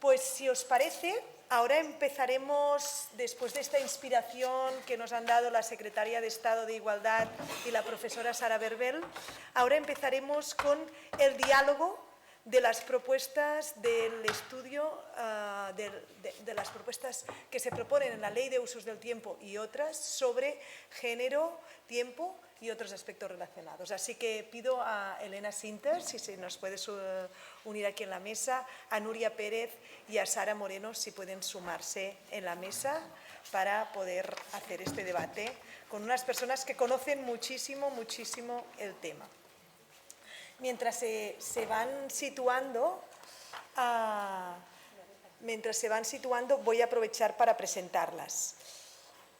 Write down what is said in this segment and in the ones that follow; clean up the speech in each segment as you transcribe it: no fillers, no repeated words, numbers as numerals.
Pues si os parece, ahora empezaremos, después de esta inspiración que nos han dado la Secretaria de Estado de Igualdad y la profesora Sara Berbel, ahora empezaremos con el diálogo de las propuestas del estudio, de las propuestas que se proponen en la Ley de Usos del Tiempo y otras sobre género, tiempo y otros aspectos relacionados. Así que pido a Elena Sinter, si se nos puede unir aquí en la mesa, a Nuria Pérez y a Sara Moreno, si pueden sumarse en la mesa para poder hacer este debate con unas personas que conocen muchísimo, muchísimo el tema. Mientras se van situando, voy a aprovechar para presentarlas.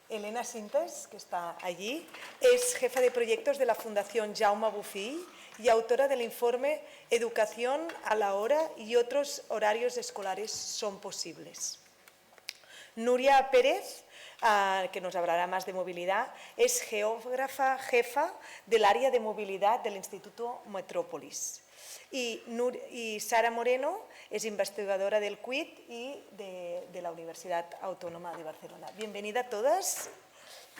Elena Sintes, que está allí, es jefa de proyectos de la Fundación Jaume Bofill y autora del informe Educación a la hora y otros horarios escolares son posibles. Nuria Pérez, que nos hablará más de movilidad, es geógrafa jefa del área de movilidad del Instituto Metrópolis. Y Sara Moreno es investigadora del CUIT y de la Universidad Autónoma de Barcelona. Bienvenida a todas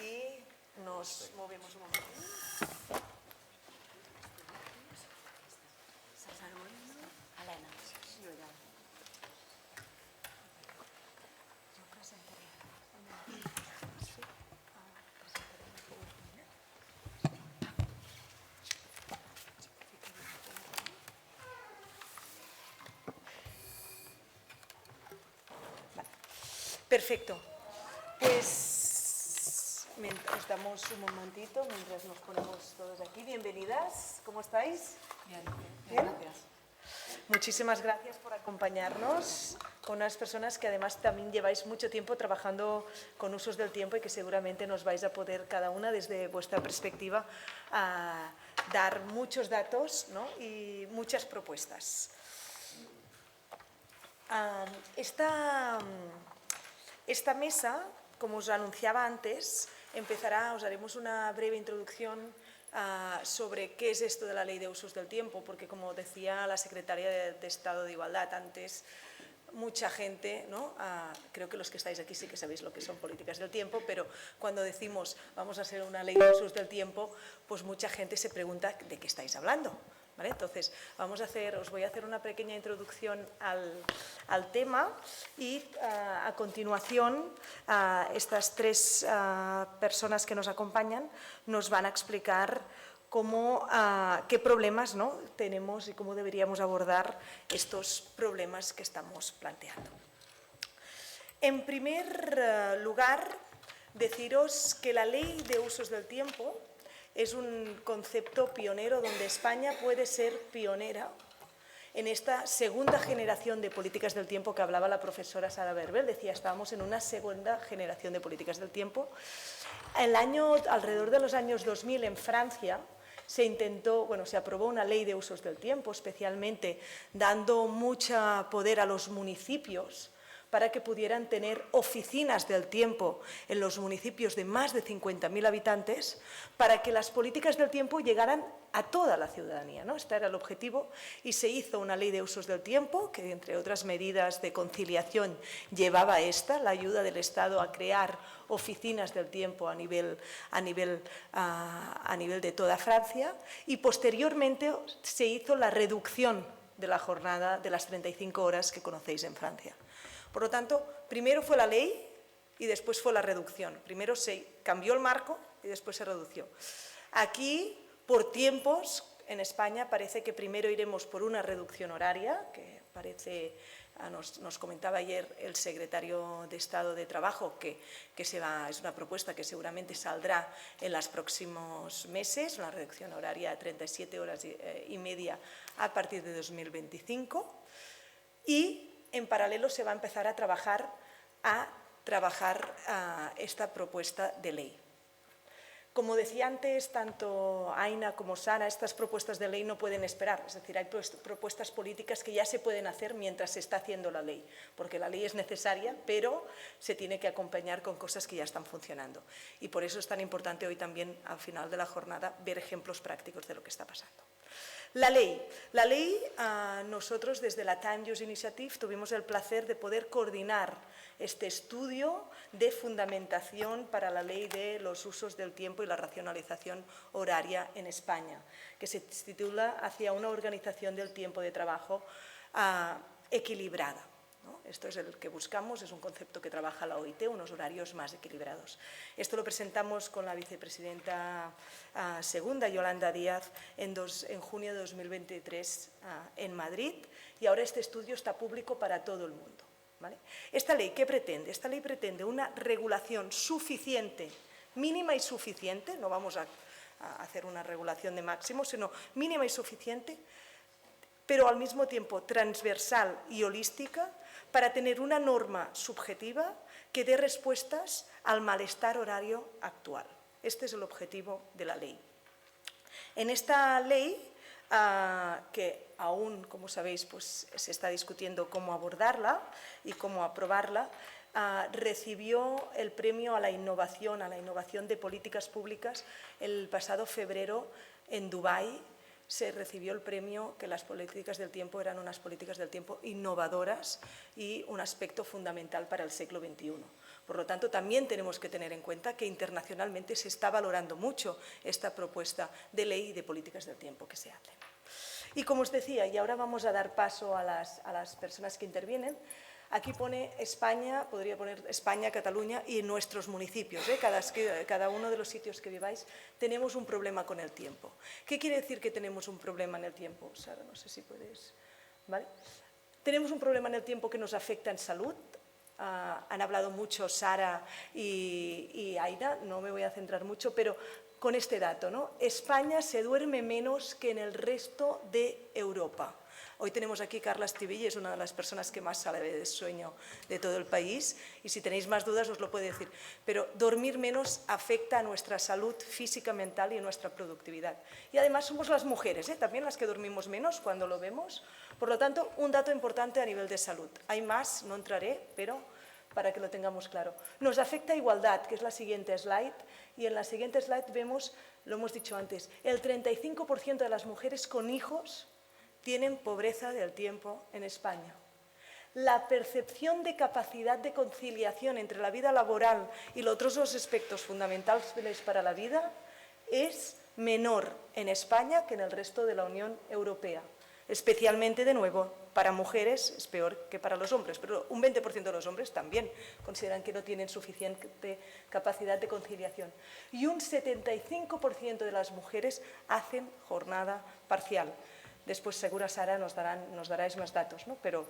y nos movemos un momento. Elena. Perfecto. Pues os damos un momentito mientras nos ponemos todos aquí. Bienvenidas, ¿cómo estáis? Bien, gracias. Muchísimas gracias por acompañarnos con unas personas que además también lleváis mucho tiempo trabajando con usos del tiempo y que seguramente nos vais a poder cada una desde vuestra perspectiva a dar muchos datos, ¿no? Y muchas propuestas. Esta mesa, como os anunciaba antes, os haremos una breve introducción sobre qué es esto de la Ley de Usos del Tiempo, porque como decía la Secretaria de Estado de Igualdad antes, mucha gente, ¿no? Creo que los que estáis aquí sí que sabéis lo que son políticas del tiempo, pero cuando decimos vamos a hacer una Ley de Usos del Tiempo, pues mucha gente se pregunta de qué estáis hablando. ¿Vale? Entonces, os voy a hacer una pequeña introducción al tema y a continuación estas tres personas que nos acompañan nos van a explicar qué problemas, ¿no? tenemos y cómo deberíamos abordar estos problemas que estamos planteando. En primer lugar, deciros que la Ley de Usos del Tiempo es un concepto pionero donde España puede ser pionera en esta segunda generación de políticas del tiempo que hablaba la profesora Sara Berbel. Decía, estábamos en una segunda generación de políticas del tiempo. Alrededor de los años 2000 en Francia se aprobó una ley de usos del tiempo, especialmente dando mucho poder a los municipios para que pudieran tener oficinas del tiempo en los municipios de más de 50.000 habitantes, para que las políticas del tiempo llegaran a toda la ciudadanía, ¿no? Este era el objetivo y se hizo una ley de usos del tiempo que, entre otras medidas de conciliación, llevaba la ayuda del Estado a crear oficinas del tiempo a nivel de toda Francia, y posteriormente se hizo la reducción de la jornada de las 35 horas que conocéis en Francia. Por lo tanto, primero fue la ley y después fue la reducción. Primero se cambió el marco y después se redució. Aquí, por tiempos, en España parece que primero iremos por una reducción horaria, que nos comentaba ayer el secretario de Estado de Trabajo, que es una propuesta que seguramente saldrá en los próximos meses, una reducción horaria a 37 horas y media a partir de 2025. Y en paralelo se va a empezar a trabajar esta propuesta de ley. Como decía antes, tanto Aina como Sara, estas propuestas de ley no pueden esperar. Es decir, hay propuestas políticas que ya se pueden hacer mientras se está haciendo la ley, porque la ley es necesaria, pero se tiene que acompañar con cosas que ya están funcionando. Y por eso es tan importante hoy también, al final de la jornada, ver ejemplos prácticos de lo que está pasando. La ley, nosotros desde la Time Use Initiative tuvimos el placer de poder coordinar este estudio de fundamentación para la ley de los usos del tiempo y la racionalización horaria en España, que se titula Hacia una organización del tiempo de trabajo equilibrada. ¿no? Esto es el que buscamos, es un concepto que trabaja la OIT, unos horarios más equilibrados. Esto lo presentamos con la vicepresidenta segunda, Yolanda Díaz, en junio de 2023 en Madrid, y ahora este estudio está público para todo el mundo. ¿Vale? ¿Esta ley qué pretende? Esta ley pretende una regulación suficiente, mínima y suficiente, no vamos a hacer una regulación de máximo, sino mínima y suficiente, pero al mismo tiempo transversal y holística, para tener una norma subjetiva que dé respuestas al malestar horario actual. Este es el objetivo de la ley. En esta ley, que aún, como sabéis, pues, se está discutiendo cómo abordarla y cómo aprobarla, recibió el premio a la innovación de políticas públicas el pasado febrero en Dubái. Se recibió el premio que las políticas del tiempo eran unas políticas del tiempo innovadoras y un aspecto fundamental para el siglo XXI. Por lo tanto, también tenemos que tener en cuenta que internacionalmente se está valorando mucho esta propuesta de ley y de políticas del tiempo que se hacen. Y como os decía, y ahora vamos a dar paso a las personas que intervienen, aquí pone España, podría poner España, Cataluña y nuestros municipios. Cada uno de los sitios que viváis tenemos un problema con el tiempo. ¿Qué quiere decir que tenemos un problema en el tiempo? Sara, no sé si puedes... ¿Vale? Tenemos un problema en el tiempo que nos afecta en salud. Han hablado mucho Sara y Aida, no me voy a centrar mucho, pero con este dato, ¿no? España se duerme menos que en el resto de Europa. Hoy tenemos aquí a Carla Estivill, es una de las personas que más sabe de sueño de todo el país, y si tenéis más dudas os lo puede decir. Pero dormir menos afecta a nuestra salud física, mental y a nuestra productividad. Y además somos las mujeres, también las que dormimos menos cuando lo vemos. Por lo tanto, un dato importante a nivel de salud. Hay más, no entraré, pero para que lo tengamos claro. Nos afecta a igualdad, que es la siguiente slide, y en la siguiente slide vemos, lo hemos dicho antes, el 35% de las mujeres con hijos tienen pobreza del tiempo en España. La percepción de capacidad de conciliación entre la vida laboral y los otros dos aspectos fundamentales para la vida es menor en España que en el resto de la Unión Europea. Especialmente, de nuevo, para mujeres es peor que para los hombres, pero un 20% de los hombres también consideran que no tienen suficiente capacidad de conciliación. Y un 75% de las mujeres hacen jornada parcial. Después, seguro, Sara, nos daráis más datos, ¿no? Pero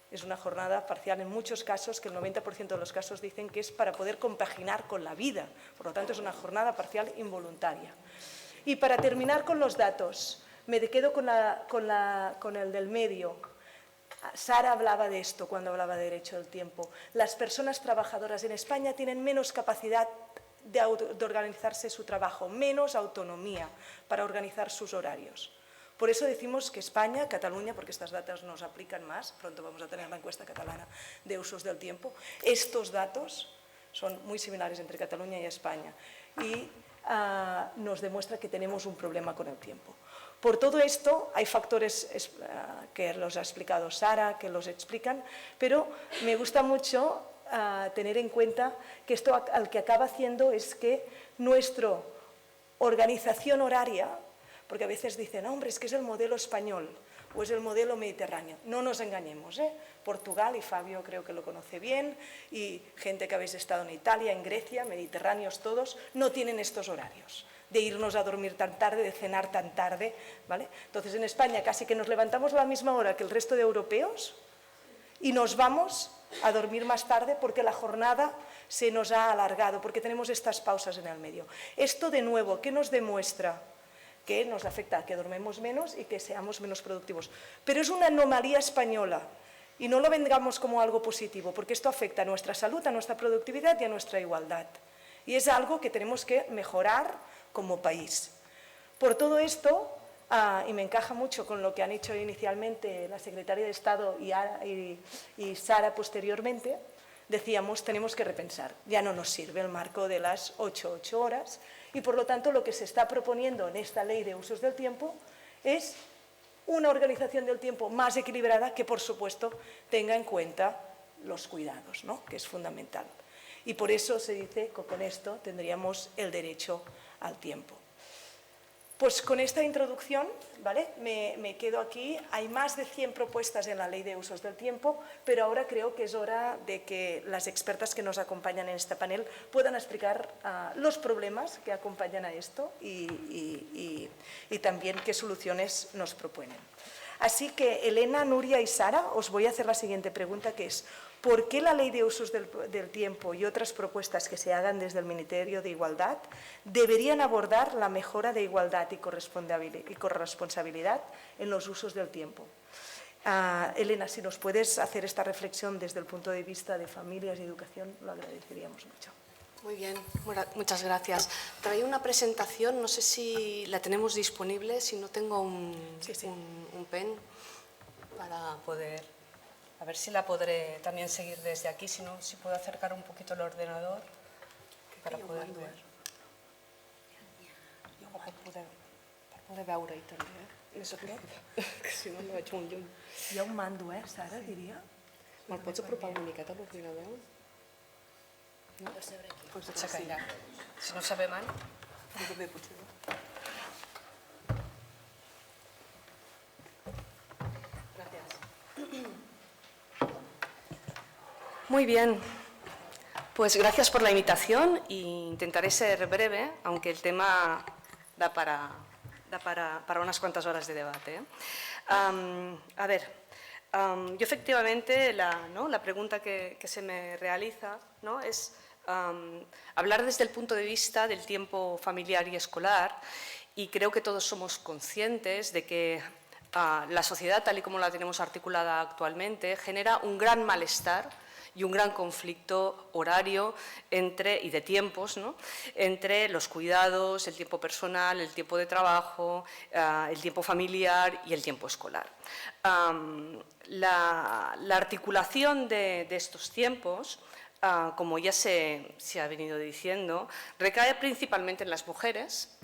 es una jornada parcial en muchos casos, que el 90% de los casos dicen que es para poder compaginar con la vida. Por lo tanto, es una jornada parcial involuntaria. Y para terminar con los datos, me quedo con el del medio. Sara hablaba de esto cuando hablaba de derecho del tiempo. Las personas trabajadoras en España tienen menos capacidad de organizarse su trabajo, menos autonomía para organizar sus horarios. Por eso decimos que España, Cataluña, porque estas datos nos aplican más, pronto vamos a tener la encuesta catalana de usos del tiempo, estos datos son muy similares entre Cataluña y España y nos demuestra que tenemos un problema con el tiempo. Por todo esto, hay factores que los ha explicado Sara, que los explican, pero me gusta mucho tener en cuenta que esto al que acaba haciendo es que nuestra organización horaria, porque a veces dicen, hombre, es que es el modelo español o es el modelo mediterráneo. No nos engañemos, Portugal, y Fabio creo que lo conoce bien, y gente que habéis estado en Italia, en Grecia, mediterráneos todos, no tienen estos horarios de irnos a dormir tan tarde, de cenar tan tarde, ¿vale? Entonces, en España casi que nos levantamos a la misma hora que el resto de europeos y nos vamos a dormir más tarde porque la jornada se nos ha alargado, porque tenemos estas pausas en el medio. Esto, de nuevo, ¿qué nos demuestra? Que nos afecta a que dormemos menos y que seamos menos productivos. Pero es una anomalía española y no lo vendamos como algo positivo, porque esto afecta a nuestra salud, a nuestra productividad y a nuestra igualdad. Y es algo que tenemos que mejorar como país. Por todo esto, y me encaja mucho con lo que han hecho inicialmente la Secretaria de Estado y Sara posteriormente, decíamos, tenemos que repensar. Ya no nos sirve el marco de las 8 horas y, por lo tanto, lo que se está proponiendo en esta ley de usos del tiempo es una organización del tiempo más equilibrada que, por supuesto, tenga en cuenta los cuidados, ¿no? Que es fundamental. Y por eso se dice que con esto tendríamos el derecho al tiempo. Pues con esta introducción, ¿vale? Me quedo aquí. Hay más de 100 propuestas en la Ley de Usos del Tiempo, pero ahora creo que es hora de que las expertas que nos acompañan en este panel puedan explicar los problemas que acompañan a esto y también qué soluciones nos proponen. Así que, Elena, Nuria y Sara, os voy a hacer la siguiente pregunta, que es: ¿por qué la Ley de Usos del Tiempo y otras propuestas que se hagan desde el Ministerio de Igualdad deberían abordar la mejora de igualdad y corresponsabilidad en los usos del tiempo? Elena, si nos puedes hacer esta reflexión desde el punto de vista de familias y educación, lo agradeceríamos mucho. Muy bien, muchas gracias. Traía una presentación, no sé si la tenemos disponible, si no tengo un pen para poder... A ver si la podré también seguir desde aquí, si no, si puedo acercar un poquito el ordenador para poder ver. Per poder veure-hi també. Eso crec. Que si no, no veig molt lluny. Hi ha un mando, Sara, diria? Me'l pots apropar una miqueta a l'ordinador? No? Deu ser aquí. Potser que allà. Si no sabem ara. Bé, potser no. Muy bien, pues gracias por la invitación e intentaré ser breve, aunque el tema da para unas cuantas horas de debate. A ver, yo efectivamente la pregunta que se me realiza, ¿no?, es hablar desde el punto de vista del tiempo familiar y escolar, y creo que todos somos conscientes de que la sociedad, tal y como la tenemos articulada actualmente, genera un gran malestar y un gran conflicto horario y de tiempos, ¿no?, entre los cuidados, el tiempo personal, el tiempo de trabajo, el tiempo familiar y el tiempo escolar. La articulación de estos tiempos, como ya se ha venido diciendo, recae principalmente en las mujeres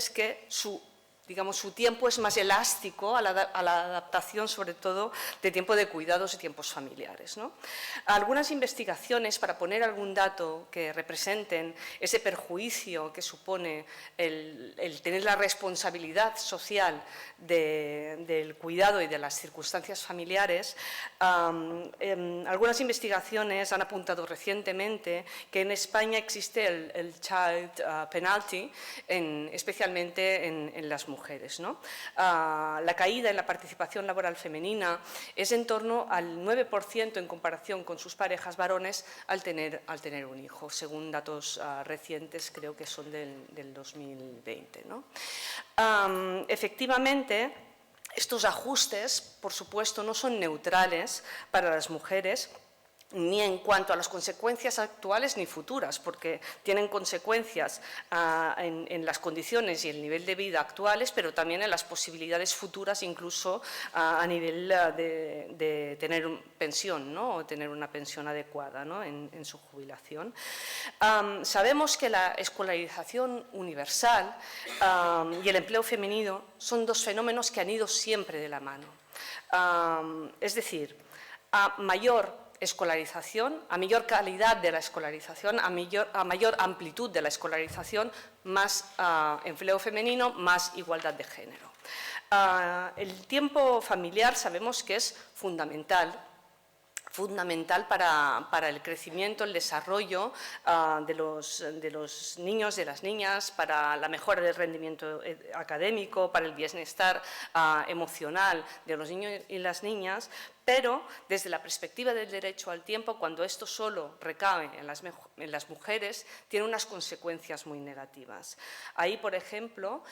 que su tiempo es más elástico a la adaptación, sobre todo, de tiempo de cuidados y tiempos familiares, ¿no? Algunas investigaciones, para poner algún dato que representen ese perjuicio que supone el tener la responsabilidad social del cuidado y de las circunstancias familiares, algunas investigaciones han apuntado recientemente que en España existe el child penalty, especialmente en las mujeres, ¿no? La caída en la participación laboral femenina es en torno al 9% en comparación con sus parejas varones al tener un hijo, según datos recientes, creo que son del 2020, ¿no? Efectivamente, estos ajustes, por supuesto, no son neutrales para las mujeres, ni en cuanto a las consecuencias actuales ni futuras, porque tienen consecuencias en las condiciones y el nivel de vida actuales, pero también en las posibilidades futuras, incluso a nivel de tener pensión, ¿no?, o tener una pensión adecuada, ¿no?, en su jubilación. Sabemos que la escolarización universal y el empleo femenino son dos fenómenos que han ido siempre de la mano. Es decir, a mayor escolarización, a mayor calidad de la escolarización, a mayor amplitud de la escolarización, más empleo femenino, más igualdad de género. El tiempo familiar sabemos que es fundamental para el crecimiento, el desarrollo de los niños, de las niñas, para la mejora del rendimiento académico, para el bienestar emocional de los niños y las niñas, pero desde la perspectiva del derecho al tiempo, cuando esto solo recae en las mujeres, tiene unas consecuencias muy negativas. Ahí, por ejemplo,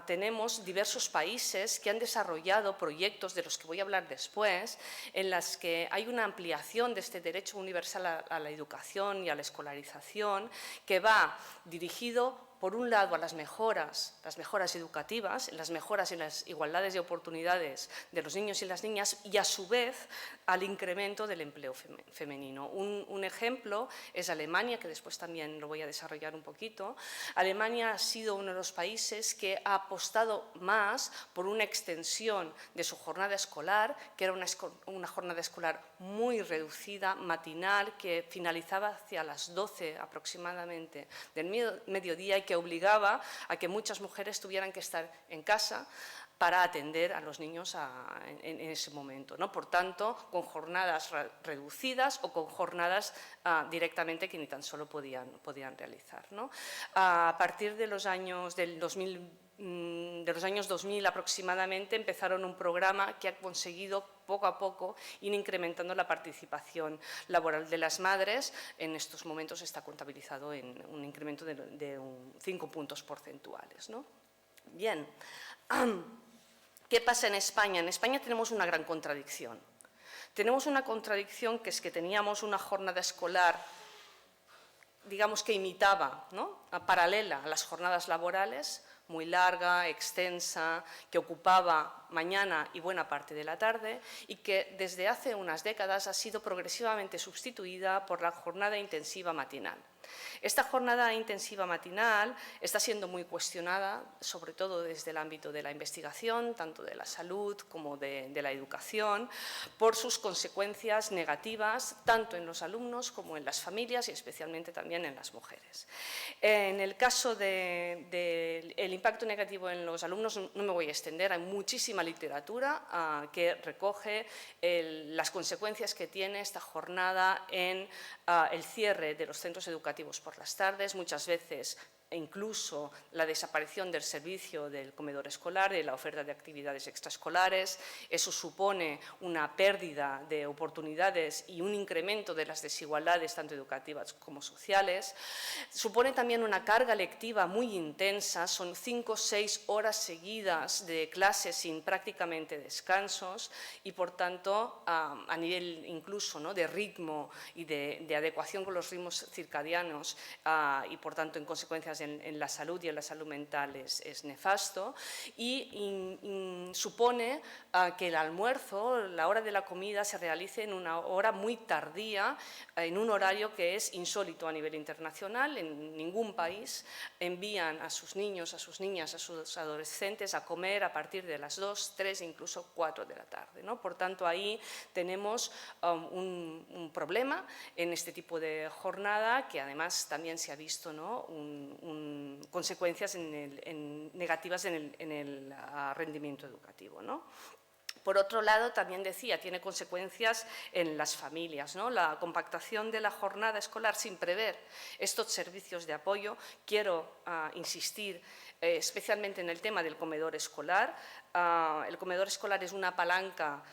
tenemos diversos países que han desarrollado proyectos, de los que voy a hablar después, en las que hay una ampliación de este derecho universal a la educación y a la escolarización, que va dirigido por un lado, a las mejoras educativas, las mejoras en las igualdades de oportunidades de los niños y las niñas y, a su vez, al incremento del empleo femenino. Un ejemplo es Alemania, que después también lo voy a desarrollar un poquito. Alemania ha sido uno de los países que ha apostado más por una extensión de su jornada escolar, que era una jornada escolar muy reducida, matinal, que finalizaba hacia las 12 aproximadamente del mediodía y que obligaba a que muchas mujeres tuvieran que estar en casa para atender a los niños en ese momento, ¿no? Por tanto, con jornadas reducidas o con jornadas directamente que ni tan solo podían realizar, ¿no? A partir de los años 2000 aproximadamente empezaron un programa que ha conseguido poco a poco ir incrementando la participación laboral de las madres. En estos momentos está contabilizado en un incremento de 5 puntos porcentuales, ¿no? Bien. ¿Qué pasa en España? En España tenemos una gran contradicción. Tenemos una contradicción que es que teníamos una jornada escolar, digamos que imitaba, ¿no?, paralela a las jornadas laborales, muy larga, extensa, que ocupaba mañana y buena parte de la tarde y que desde hace unas décadas ha sido progresivamente sustituida por la jornada intensiva matinal. Esta jornada intensiva matinal está siendo muy cuestionada, sobre todo desde el ámbito de la investigación, tanto de la salud como de la educación, por sus consecuencias negativas, tanto en los alumnos como en las familias y especialmente también en las mujeres. En el caso del impacto negativo en los alumnos no me voy a extender, hay muchísima literatura que recoge las consecuencias que tiene esta jornada en el cierre de los centros educativos por las tardes, muchas veces incluso la desaparición del servicio del comedor escolar, de la oferta de actividades extraescolares. Eso supone una pérdida de oportunidades y un incremento de las desigualdades tanto educativas como sociales. Supone también una carga lectiva muy intensa, son 5 o 6 horas seguidas de clases sin prácticamente descansos y, por tanto, a nivel incluso, ¿no?, de ritmo y de adecuación con los ritmos circadianos y, por tanto, en consecuencias en la salud y en la salud mental es nefasto y supone que el almuerzo, la hora de la comida, se realice en una hora muy tardía, en un horario que es insólito a nivel internacional. En ningún país envían a sus niños, a sus niñas, a sus adolescentes a comer a partir de las 2, 3 e incluso 4 de la tarde, ¿no? Por tanto, ahí tenemos un problema en este tipo de jornada que además también se ha visto, ¿no?, consecuencias negativas en el rendimiento educativo, ¿no? Por otro lado, también decía, tiene consecuencias en las familias, ¿no? La compactación de la jornada escolar sin prever estos servicios de apoyo. Quiero insistir especialmente en el tema del comedor escolar. El comedor escolar es una palanca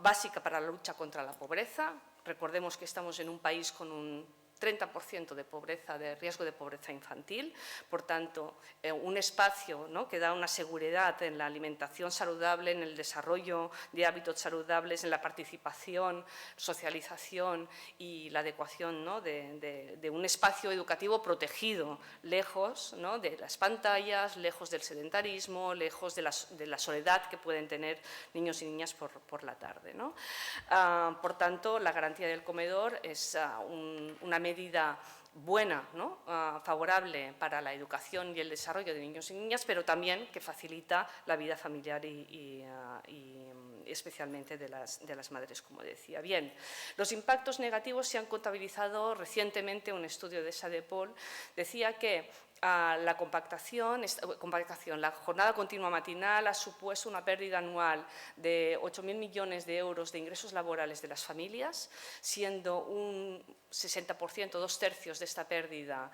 básica para la lucha contra la pobreza. Recordemos que estamos en un país con un 30% de pobreza, de riesgo de pobreza infantil, por tanto, un espacio, ¿no?, que da una seguridad en la alimentación saludable, en el desarrollo de hábitos saludables, en la participación, socialización y la adecuación, ¿no?, de un espacio educativo protegido, lejos, ¿no?, de las pantallas, lejos del sedentarismo, lejos de la soledad que pueden tener niños y niñas por la tarde, ¿no? Por tanto, la garantía del comedor es una medida buena, ¿no?, favorable para la educación y el desarrollo de niños y niñas, pero también que facilita la vida familiar y especialmente de las madres, como decía. Bien, los impactos negativos se han contabilizado recientemente. Un estudio de SADEPOL decía que la compactación, la jornada continua matinal ha supuesto una pérdida anual de 8.000 millones de euros de ingresos laborales de las familias, siendo un 60%, 2/3 de esta pérdida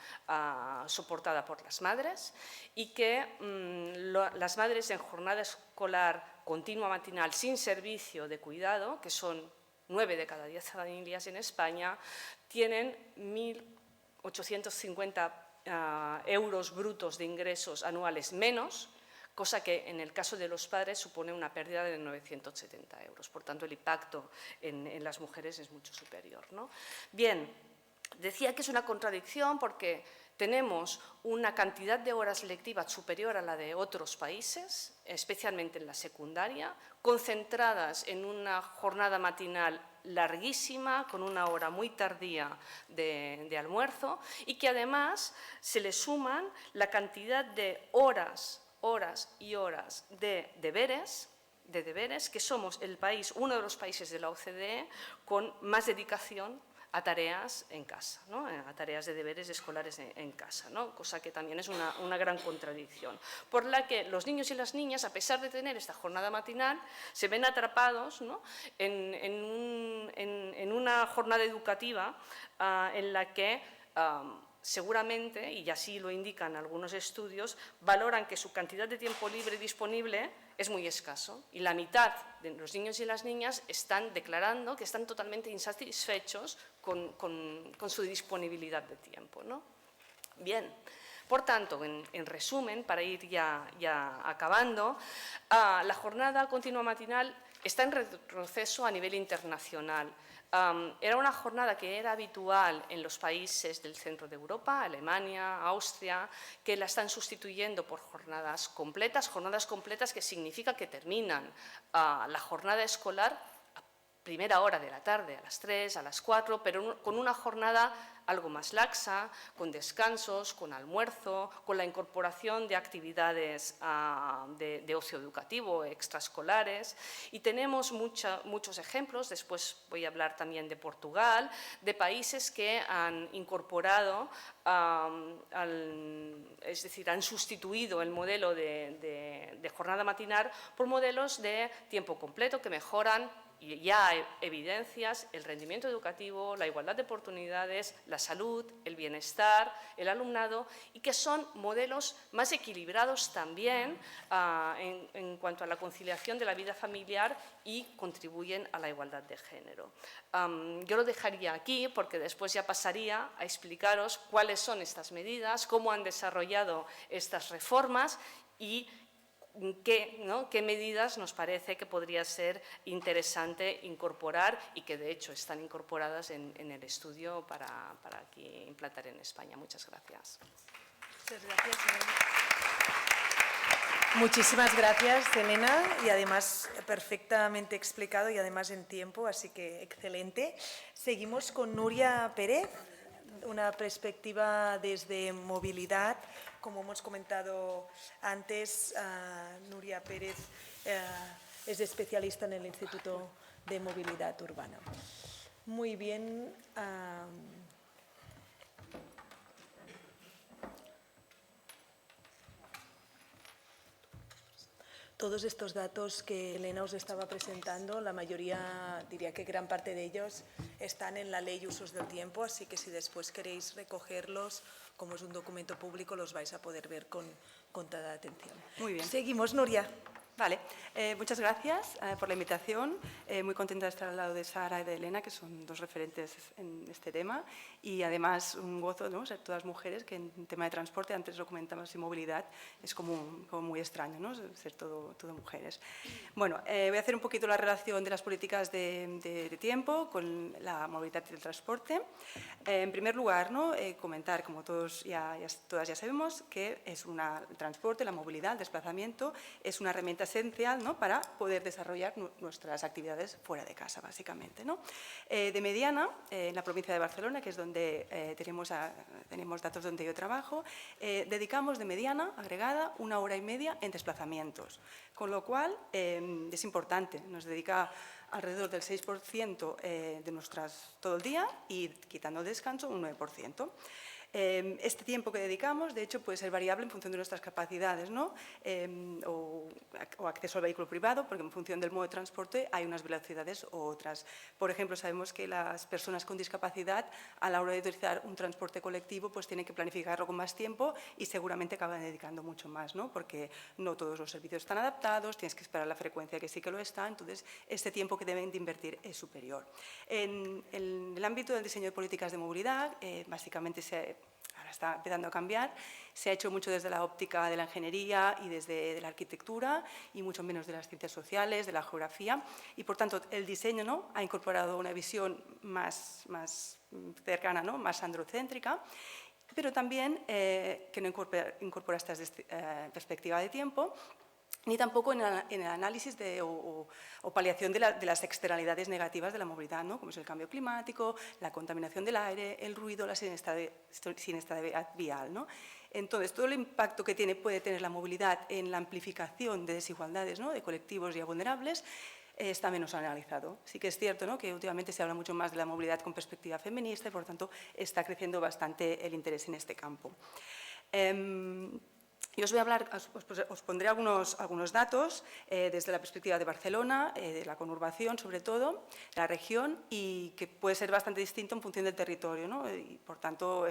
soportada por las madres, y que las madres en jornada escolar continua matinal sin servicio de cuidado, que son 9 de cada 10 familias en España, tienen 1.850 euros brutos de ingresos anuales menos, cosa que en el caso de los padres supone una pérdida de 970 euros. Por tanto, el impacto en las mujeres es mucho superior, ¿no? Bien, decía que es una contradicción porque tenemos una cantidad de horas lectivas superior a la de otros países, especialmente en la secundaria, concentradas en una jornada matinal larguísima, con una hora muy tardía de almuerzo, y que además se le suman la cantidad de horas y horas de deberes, que somos uno de los países de la OCDE con más dedicación a tareas en casa, ¿no? A tareas de deberes escolares en casa, ¿no? Cosa que también es una gran contradicción, por la que los niños y las niñas, a pesar de tener esta jornada matinal, se ven atrapados, ¿no? en una jornada educativa en la que seguramente, y así lo indican algunos estudios, valoran que su cantidad de tiempo libre disponible es muy escaso, y la mitad de los niños y las niñas están declarando que están totalmente insatisfechos con su disponibilidad de tiempo, ¿no? Bien, por tanto, en resumen, para ir ya acabando, la jornada continua matinal está en retroceso a nivel internacional. Era una jornada que era habitual en los países del centro de Europa, Alemania, Austria, que la están sustituyendo por jornadas completas que significa que terminan la jornada escolar a primera hora de la tarde, a las 3, a las 4, pero con una jornada algo más laxa, con descansos, con almuerzo, con la incorporación de actividades de ocio educativo, extraescolares. Y tenemos muchos ejemplos, después voy a hablar también de Portugal, de países que han incorporado, es decir, han sustituido el modelo de jornada matinal por modelos de tiempo completo que mejoran, y ya hay evidencias, el rendimiento educativo, la igualdad de oportunidades, la salud, el bienestar, el alumnado, y que son modelos más equilibrados también en cuanto a la conciliación de la vida familiar y contribuyen a la igualdad de género. Yo lo dejaría aquí porque después ya pasaría a explicaros cuáles son estas medidas, cómo han desarrollado estas reformas y qué medidas nos parece que podría ser interesante incorporar y que de hecho están incorporadas en el estudio para aquí implantar en España. Muchas gracias. Muchas gracias, Elena. Muchísimas gracias, Elena, y además perfectamente explicado y además en tiempo, así que excelente. Seguimos con Nuria Pérez, una perspectiva desde movilidad. Como hemos comentado antes, Nuria Pérez es especialista en el Instituto de Movilidad Urbana. Muy bien. Todos estos datos que Elena os estaba presentando, la mayoría, diría que gran parte de ellos, están en la Ley Usos del Tiempo, así que si después queréis recogerlos, como es un documento público, los vais a poder ver con toda atención. Muy bien. Seguimos, Nuria. Vale, muchas gracias por la invitación. Muy contenta de estar al lado de Sara y de Elena, que son dos referentes en este tema. Y además un gozo, ¿no?, ser todas mujeres, que en tema de transporte, antes lo comentábamos, y movilidad, es como muy extraño, ¿no?, ser todo mujeres. Bueno, voy a hacer un poquito la relación de las políticas de tiempo con la movilidad y el transporte. En primer lugar, ¿no?, comentar, como todas ya sabemos, que es el transporte, la movilidad, el desplazamiento, es una herramienta esencial, ¿no?, para poder desarrollar nuestras actividades fuera de casa, básicamente, ¿no? De mediana, en la provincia de Barcelona, que es donde tenemos datos donde yo trabajo, dedicamos de mediana agregada 1 hora y media en desplazamientos, con lo cual es importante, nos dedica alrededor del 6% de todo el día y, quitando el descanso, un 9%. Este tiempo que dedicamos, de hecho, puede ser variable en función de nuestras capacidades, ¿no?, o acceso al vehículo privado, porque en función del modo de transporte hay unas velocidades u otras. Por ejemplo, sabemos que las personas con discapacidad, a la hora de utilizar un transporte colectivo, pues tienen que planificarlo con más tiempo y seguramente acaban dedicando mucho más, ¿no?, porque no todos los servicios están adaptados, tienes que esperar la frecuencia que sí que lo está, entonces este tiempo que deben de invertir es superior. En el ámbito del diseño de políticas de movilidad, básicamente ahora está empezando a cambiar, se ha hecho mucho desde la óptica de la ingeniería y desde la arquitectura y mucho menos de las ciencias sociales, de la geografía, y por tanto el diseño, ¿no?, ha incorporado una visión más cercana, ¿no?, más androcéntrica, pero también que no incorpora esta perspectiva de tiempo, ni tampoco en el análisis o paliación de las externalidades negativas de la movilidad, ¿no? Como es el cambio climático, la contaminación del aire, el ruido, la siniestralidad vial, ¿no? Entonces, todo el impacto que puede tener la movilidad en la amplificación de desigualdades, ¿no?, de colectivos ya vulnerables, está menos analizado. Sí que es cierto, ¿no?, que últimamente se habla mucho más de la movilidad con perspectiva feminista y, por tanto, está creciendo bastante el interés en este campo. Yo os pondré algunos datos desde la perspectiva de Barcelona, de la conurbación sobre todo, la región, y que puede ser bastante distinto en función del territorio, ¿no? Y por tanto,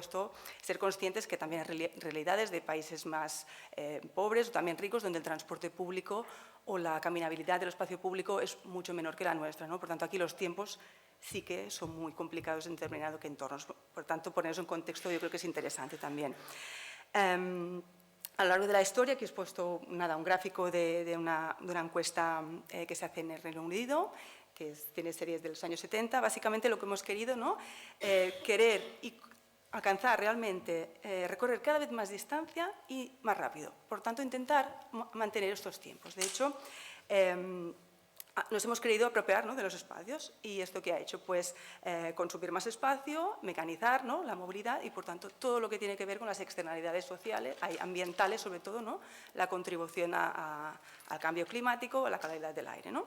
ser conscientes que también hay realidades de países más pobres o también ricos, donde el transporte público o la caminabilidad del espacio público es mucho menor que la nuestra, ¿no? Por tanto, aquí los tiempos sí que son muy complicados en determinados entornos. Por tanto, ponerlos en contexto yo creo que es interesante también. A lo largo de la historia, aquí os he puesto un gráfico de una encuesta que se hace en el Reino Unido, que tiene series de los años 70. Básicamente lo que hemos querido, ¿no?, querer y alcanzar realmente, recorrer cada vez más distancia y más rápido. Por tanto, intentar mantener estos tiempos. De hecho, nos hemos querido apropiar, ¿no?, de los espacios, y ¿esto qué ha hecho? Pues consumir más espacio, mecanizar, ¿no?, la movilidad y, por tanto, todo lo que tiene que ver con las externalidades sociales, ambientales sobre todo, ¿no?, la contribución al cambio climático, a la calidad del aire, ¿no?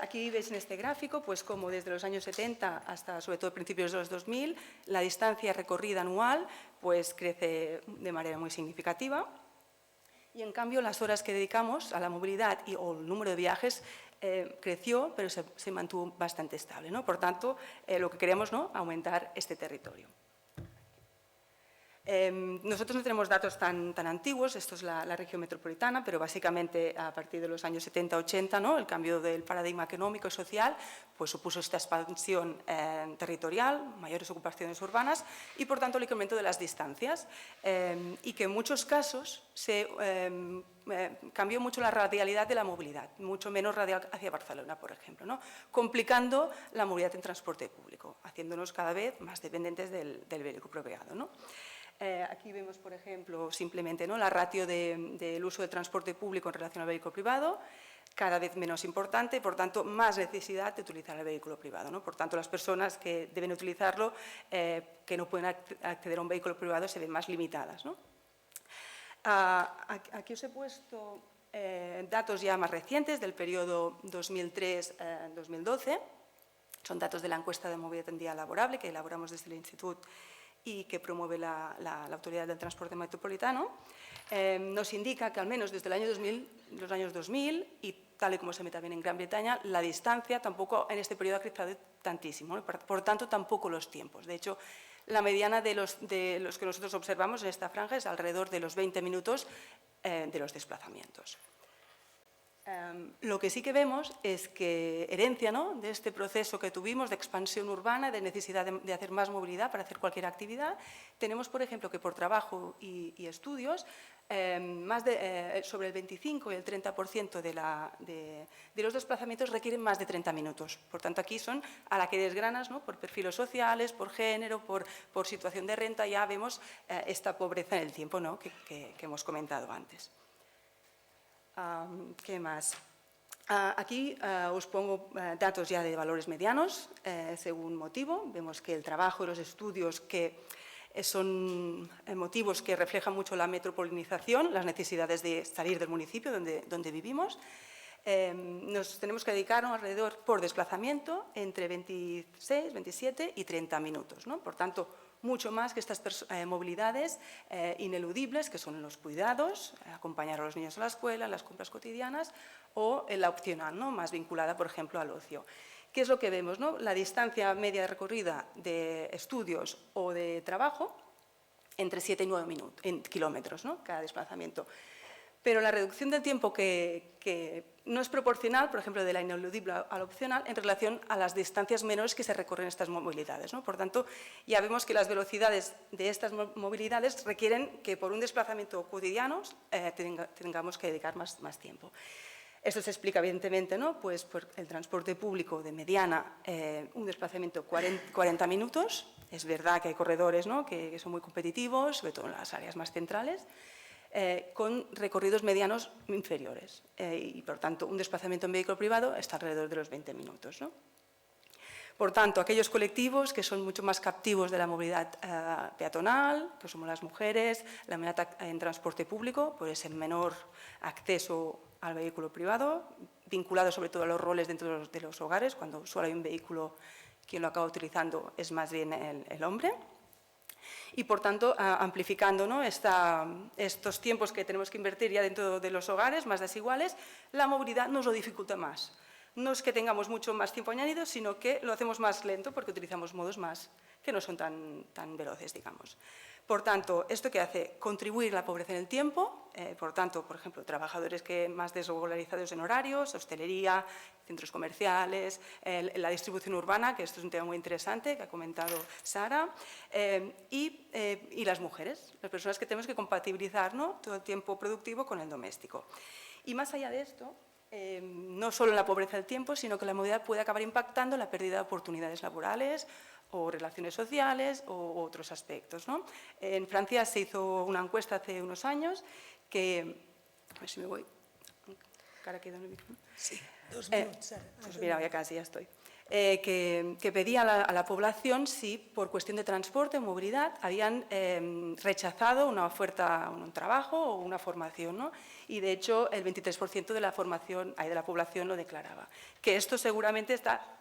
Aquí veis en este gráfico pues cómo desde los años 70 hasta sobre todo principios de los 2000 la distancia recorrida anual pues crece de manera muy significativa y en cambio las horas que dedicamos a la movilidad o el número de viajes creció, pero se mantuvo bastante estable, ¿no? Por tanto, lo que queremos, ¿no?, aumentar este territorio. Nosotros no tenemos datos tan antiguos, esto es la región metropolitana, pero básicamente a partir de los años 70-80, ¿no?, el cambio del paradigma económico y social pues supuso esta expansión territorial, mayores ocupaciones urbanas y, por tanto, el incremento de las distancias y que en muchos casos cambió mucho la radialidad de la movilidad, mucho menos radial hacia Barcelona, por ejemplo, ¿no?, complicando la movilidad en transporte público, haciéndonos cada vez más dependientes del vehículo privado, ¿no? Aquí vemos, por ejemplo, simplemente, ¿no?, la ratio del uso del transporte público en relación al vehículo privado, cada vez menos importante, por tanto, más necesidad de utilizar el vehículo privado, ¿no? Por tanto, las personas que deben utilizarlo, que no pueden acceder a un vehículo privado, se ven más limitadas, ¿no? Aquí os he puesto datos ya más recientes del periodo 2003-2012. Son datos de la encuesta de movilidad en día laborable que elaboramos desde el Instituto y que promueve la Autoridad del Transporte Metropolitano. Nos indica que al menos desde los años 2000 y tal y como se ve también en Gran Bretaña, la distancia tampoco en este periodo ha crecido tantísimo, ¿no? Por tanto, tampoco los tiempos. De hecho, la mediana de los que nosotros observamos en esta franja es alrededor de los 20 minutos de los desplazamientos. Lo que sí que vemos es que herencia, ¿no?, de este proceso que tuvimos de expansión urbana, de necesidad de hacer más movilidad para hacer cualquier actividad, tenemos, por ejemplo, que por trabajo y estudios, sobre el 25 y el 30% de los desplazamientos requieren más de 30 minutos. Por tanto, aquí son a la que desgranas, ¿no?, por perfiles sociales, por género, por situación de renta, ya vemos esta pobreza en el tiempo, ¿no?, que hemos comentado antes. ¿Qué más? Aquí os pongo datos ya de valores medianos según motivo. Vemos que el trabajo y los estudios que son motivos que reflejan mucho la metropolización, las necesidades de salir del municipio donde vivimos. Nos tenemos que dedicar alrededor por desplazamiento entre 26, 27 y 30 minutos, ¿no? Por tanto, mucho más que estas movilidades ineludibles, que son los cuidados, acompañar a los niños a la escuela, las compras cotidianas, o la opcional, ¿no?, más vinculada, por ejemplo, al ocio. ¿Qué es lo que vemos, no? La distancia media recorrida de estudios o de trabajo entre 7 y 9 kilómetros, ¿no?, cada desplazamiento. Pero la reducción del tiempo que no es proporcional, por ejemplo, de la ineludible a la opcional, en relación a las distancias menores que se recorren estas movilidades, ¿no? Por tanto, ya vemos que las velocidades de estas movilidades requieren que por un desplazamiento cotidiano tengamos que dedicar más tiempo. Esto se explica evidentemente, ¿no? Pues por el transporte público de mediana, un desplazamiento 40 minutos. Es verdad que hay corredores, ¿no? que son muy competitivos, sobre todo en las áreas más centrales, con recorridos medianos inferiores. Y por tanto, un desplazamiento en vehículo privado está alrededor de los 20 minutos, ¿no? Por tanto, aquellos colectivos que son mucho más captivos de la movilidad peatonal, que somos las mujeres, la movilidad en transporte público, pues en menor acceso al vehículo privado, vinculado sobre todo a los roles dentro de los hogares, cuando solo hay un vehículo, quien lo acaba utilizando es más bien el hombre. Y, por tanto, amplificando, ¿no? estos tiempos que tenemos que invertir ya dentro de los hogares más desiguales, la movilidad nos lo dificulta más. No es que tengamos mucho más tiempo añadido, sino que lo hacemos más lento porque utilizamos modos que no son tan veloces, digamos. Por tanto, ¿esto qué hace? Contribuir a la pobreza en el tiempo. Por tanto, por ejemplo, trabajadores más desregularizados en horarios, hostelería, centros comerciales, la distribución urbana, que esto es un tema muy interesante que ha comentado Sara, y las mujeres, las personas que tenemos que compatibilizar, ¿no? todo el tiempo productivo con el doméstico. Y más allá de esto, no solo en la pobreza del tiempo, sino que la movilidad puede acabar impactando en la pérdida de oportunidades laborales o relaciones sociales u otros aspectos, ¿no? En Francia se hizo una encuesta hace unos años que, a ver si me voy, cara queda en el micrófono. Sí, 2 minutos, Sara. Pues mira, ya casi ya estoy. Que pedía a la población si por cuestión de transporte o movilidad habían rechazado una oferta, un trabajo o una formación, ¿no? Y de hecho el 23% de la población lo declaraba. Que esto seguramente está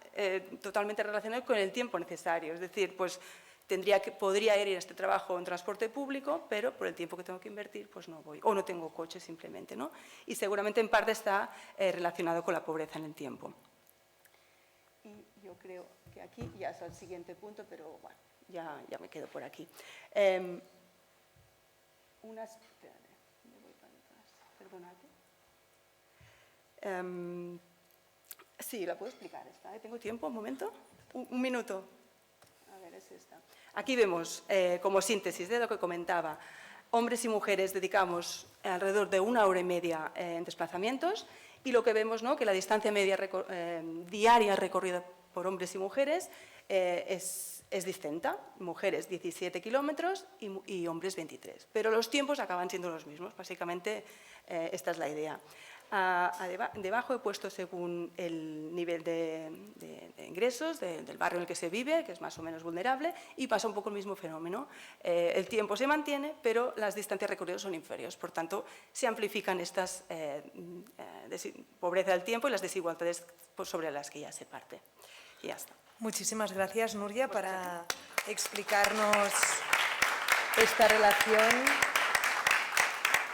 totalmente relacionado con el tiempo necesario, es decir, pues podría ir a este trabajo en transporte público, pero por el tiempo que tengo que invertir, pues no voy, o no tengo coche simplemente, ¿no? Y seguramente en parte está relacionado con la pobreza en el tiempo. Y yo creo que aquí ya es el siguiente punto, pero bueno, ya me quedo por aquí. Espérate, me voy para atrás, perdónate. Sí, la puedo explicar esta, ¿eh? ¿Tengo tiempo? ¿Un momento? Un minuto. A ver, es esta. Aquí vemos, como síntesis de lo que comentaba, hombres y mujeres dedicamos alrededor de 1 hora y media en desplazamientos, y lo que vemos, ¿no? que la distancia media diaria recorrida por hombres y mujeres es distinta. Mujeres 17 kilómetros y hombres 23. Pero los tiempos acaban siendo los mismos. Básicamente, esta es la idea. Debajo he puesto según el nivel de ingresos del barrio en el que se vive, que es más o menos vulnerable, y pasa un poco el mismo fenómeno. El tiempo se mantiene, pero las distancias recorridas son inferiores. Por tanto, se amplifican estas pobreza del tiempo y las desigualdades sobre las que ya se parte. Y ya está. Muchísimas gracias, Núria, para explicarnos esta relación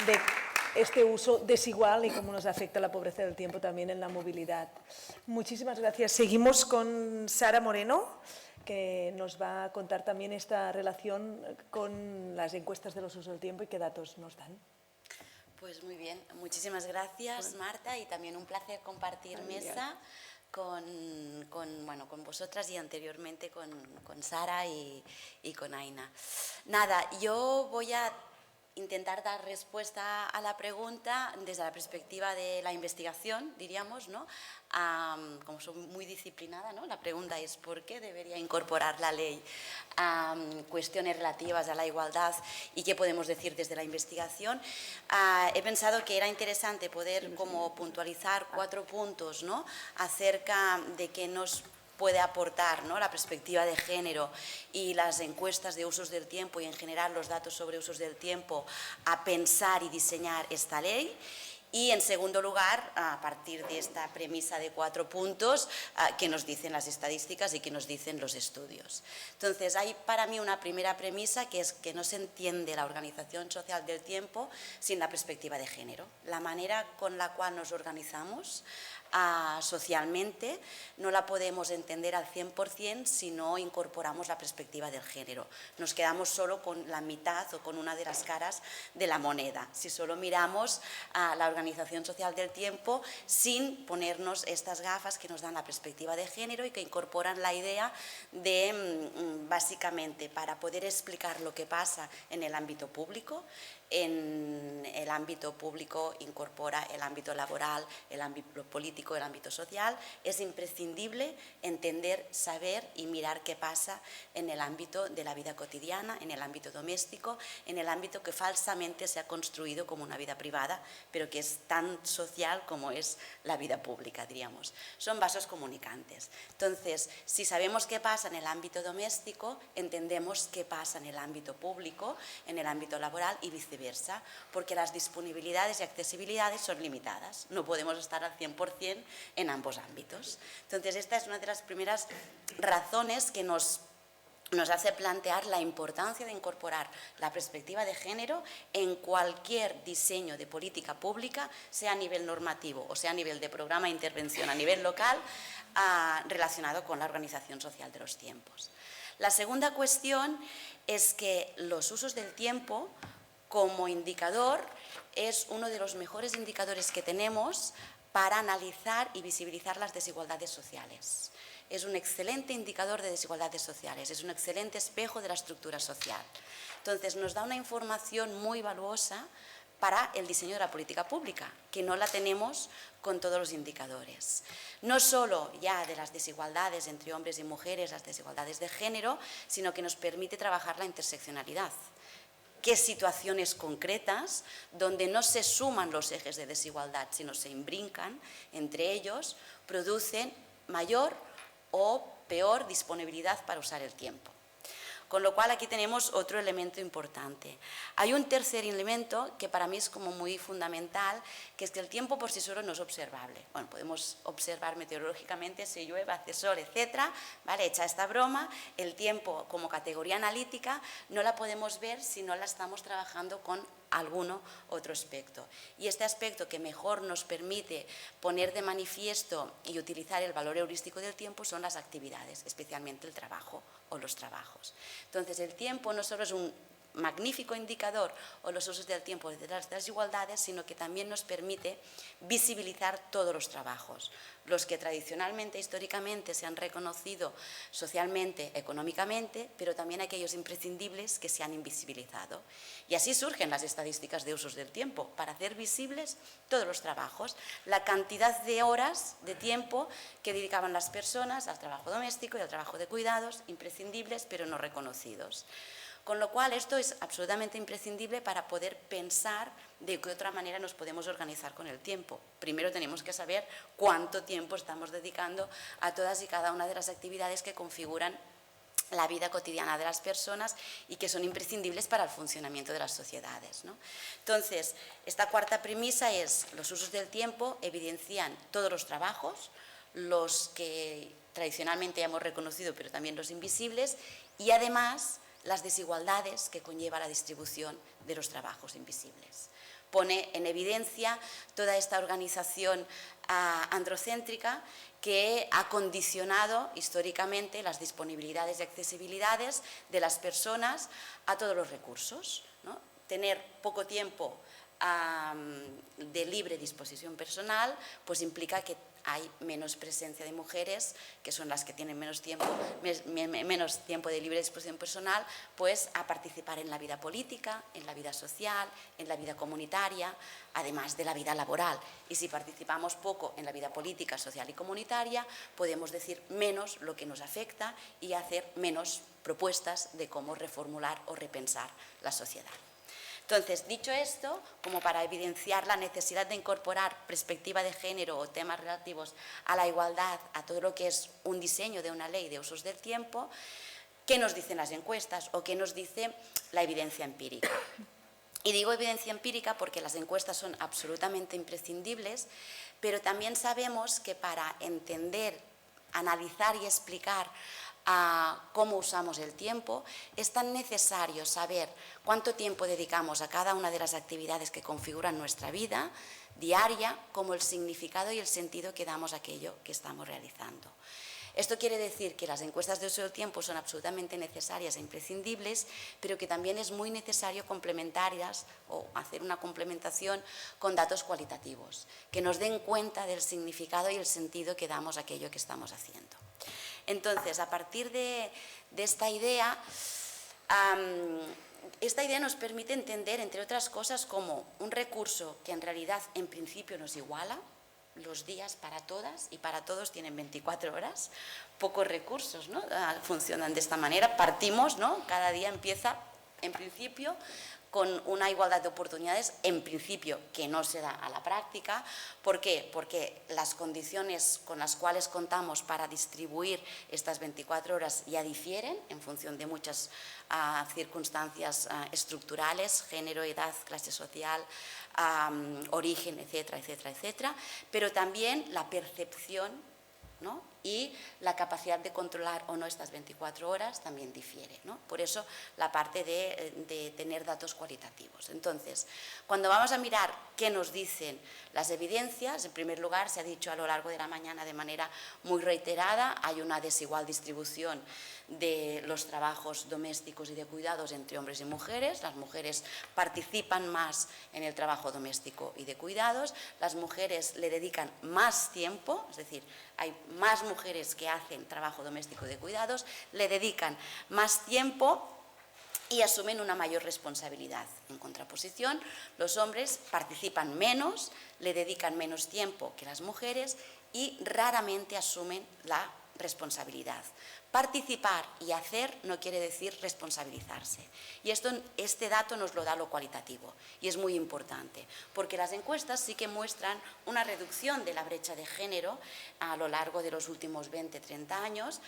de este uso desigual y cómo nos afecta la pobreza del tiempo también en la movilidad. Muchísimas gracias. Seguimos con Sara Moreno, que nos va a contar también esta relación con las encuestas de los usos del tiempo y qué datos nos dan. Pues muy bien, muchísimas gracias, Marta, y también un placer compartir mesa con vosotras y anteriormente con Sara y con Aina. Nada, yo voy a intentar dar respuesta a la pregunta desde la perspectiva de la investigación, diríamos, ¿no? Como soy muy disciplinada, ¿no? La pregunta es ¿por qué debería incorporar la ley cuestiones relativas a la igualdad y qué podemos decir desde la investigación? He pensado que era interesante poder como puntualizar 4 puntos, ¿no? Acerca de qué nos puede aportar, ¿no? La perspectiva de género y las encuestas de usos del tiempo y en general los datos sobre usos del tiempo a pensar y diseñar esta ley. Y, en segundo lugar, a partir de esta premisa de 4 puntos, qué nos dicen las estadísticas y qué nos dicen los estudios. Entonces, hay para mí una primera premisa que es que no se entiende la organización social del tiempo sin la perspectiva de género. La manera con la cual nos organizamos socialmente no la podemos entender al 100% si no incorporamos la perspectiva del género. Nos quedamos solo con la mitad o con una de las caras de la moneda. Si solo miramos a la organización social del tiempo sin ponernos estas gafas que nos dan la perspectiva de género y que incorporan la idea de, básicamente, para poder explicar lo que pasa en el ámbito público, en el ámbito público incorpora el ámbito laboral, el ámbito político, el ámbito social. Es imprescindible entender, saber y mirar qué pasa en el ámbito de la vida cotidiana, en el ámbito doméstico, en el ámbito que falsamente se ha construido como una vida privada, pero que es tan social como es la vida pública, diríamos. Son vasos comunicantes. Entonces, si sabemos qué pasa en el ámbito doméstico, entendemos qué pasa en el ámbito público, en el ámbito laboral y viceversa, porque las disponibilidades y accesibilidades son limitadas. No podemos estar al 100% en ambos ámbitos. Entonces, esta es una de las primeras razones que nos hace plantear la importancia de incorporar la perspectiva de género en cualquier diseño de política pública, sea a nivel normativo o sea a nivel de programa de intervención a nivel local, relacionado con la organización social de los tiempos. La segunda cuestión es que los usos del tiempo como indicador es uno de los mejores indicadores que tenemos para analizar y visibilizar las desigualdades sociales. Es un excelente indicador de desigualdades sociales, es un excelente espejo de la estructura social. Entonces, nos da una información muy valiosa para el diseño de la política pública, que no la tenemos con todos los indicadores. No solo ya de las desigualdades entre hombres y mujeres, las desigualdades de género, sino que nos permite trabajar la interseccionalidad. Qué situaciones concretas, donde no se suman los ejes de desigualdad, sino se imbrincan entre ellos, producen mayor o peor disponibilidad para usar el tiempo. Con lo cual aquí tenemos otro elemento importante. Hay un tercer elemento que para mí es como muy fundamental, que es que el tiempo por sí solo no es observable. Bueno, podemos observar meteorológicamente si llueve, hace sol, etcétera, ¿vale? Hecha esta broma, el tiempo como categoría analítica no la podemos ver si no la estamos trabajando con alguno otro aspecto. Y este aspecto que mejor nos permite poner de manifiesto y utilizar el valor heurístico del tiempo son las actividades, especialmente el trabajo o los trabajos. Entonces, el tiempo no solo es un magnífico indicador o los usos del tiempo de las desigualdades, sino que también nos permite visibilizar todos los trabajos, los que tradicionalmente, históricamente se han reconocido socialmente, económicamente, pero también aquellos imprescindibles que se han invisibilizado. Y así surgen las estadísticas de usos del tiempo, para hacer visibles todos los trabajos, la cantidad de horas de tiempo que dedicaban las personas al trabajo doméstico y al trabajo de cuidados, imprescindibles pero no reconocidos. Con lo cual, esto es absolutamente imprescindible para poder pensar de qué otra manera nos podemos organizar con el tiempo. Primero tenemos que saber cuánto tiempo estamos dedicando a todas y cada una de las actividades que configuran la vida cotidiana de las personas y que son imprescindibles para el funcionamiento de las sociedades, ¿no? Entonces, esta cuarta premisa es: los usos del tiempo evidencian todos los trabajos, los que tradicionalmente hemos reconocido, pero también los invisibles, y además las desigualdades que conlleva la distribución de los trabajos invisibles. Pone en evidencia toda esta organización androcéntrica que ha condicionado históricamente las disponibilidades y accesibilidades de las personas a todos los recursos, ¿no? Tener poco tiempo de libre disposición personal pues implica que hay menos presencia de mujeres, que son las que tienen menos tiempo de libre disposición personal, pues a participar en la vida política, en la vida social, en la vida comunitaria, además de la vida laboral. Y si participamos poco en la vida política, social y comunitaria, podemos decir menos lo que nos afecta y hacer menos propuestas de cómo reformular o repensar la sociedad. Entonces, dicho esto, como para evidenciar la necesidad de incorporar perspectiva de género o temas relativos a la igualdad, a todo lo que es un diseño de una ley de usos del tiempo, ¿qué nos dicen las encuestas o qué nos dice la evidencia empírica? Y digo evidencia empírica porque las encuestas son absolutamente imprescindibles, pero también sabemos que para entender, analizar y explicar cómo usamos el tiempo, es tan necesario saber cuánto tiempo dedicamos a cada una de las actividades que configuran nuestra vida diaria, como el significado y el sentido que damos a aquello que estamos realizando. Esto quiere decir que las encuestas de uso del tiempo son absolutamente necesarias e imprescindibles, pero que también es muy necesario complementarlas o hacer una complementación con datos cualitativos, que nos den cuenta del significado y el sentido que damos a aquello que estamos haciendo. Entonces, a partir de esta idea, esta idea nos permite entender, entre otras cosas, como un recurso que en realidad en principio nos iguala. Los días para todas y para todos tienen 24 horas, pocos recursos, ¿no? Funcionan de esta manera, partimos, ¿no? Cada día empieza, en principio, con una igualdad de oportunidades, en principio, que no se da a la práctica. ¿Por qué? Porque las condiciones con las cuales contamos para distribuir estas 24 horas ya difieren en función de muchas circunstancias estructurales, género, edad, clase social, origen, etcétera, etcétera, etcétera, pero también la percepción, ¿no? Y la capacidad de controlar o no estas 24 horas también difiere, ¿no? Por eso la parte de tener datos cualitativos. Entonces, cuando vamos a mirar qué nos dicen las evidencias, en primer lugar, se ha dicho a lo largo de la mañana de manera muy reiterada, hay una desigual distribución de los trabajos domésticos y de cuidados entre hombres y mujeres. Las mujeres participan más en el trabajo doméstico y de cuidados, las mujeres le dedican más tiempo, es decir, hay más mujeres que hacen trabajo doméstico y de cuidados, le dedican más tiempo y asumen una mayor responsabilidad. En contraposición, los hombres participan menos, le dedican menos tiempo que las mujeres y raramente asumen la responsabilidad. Participar y hacer no quiere decir responsabilizarse. Y este dato nos lo da lo cualitativo y es muy importante, porque las encuestas sí que muestran una reducción de la brecha de género a lo largo de los últimos 20-30 años,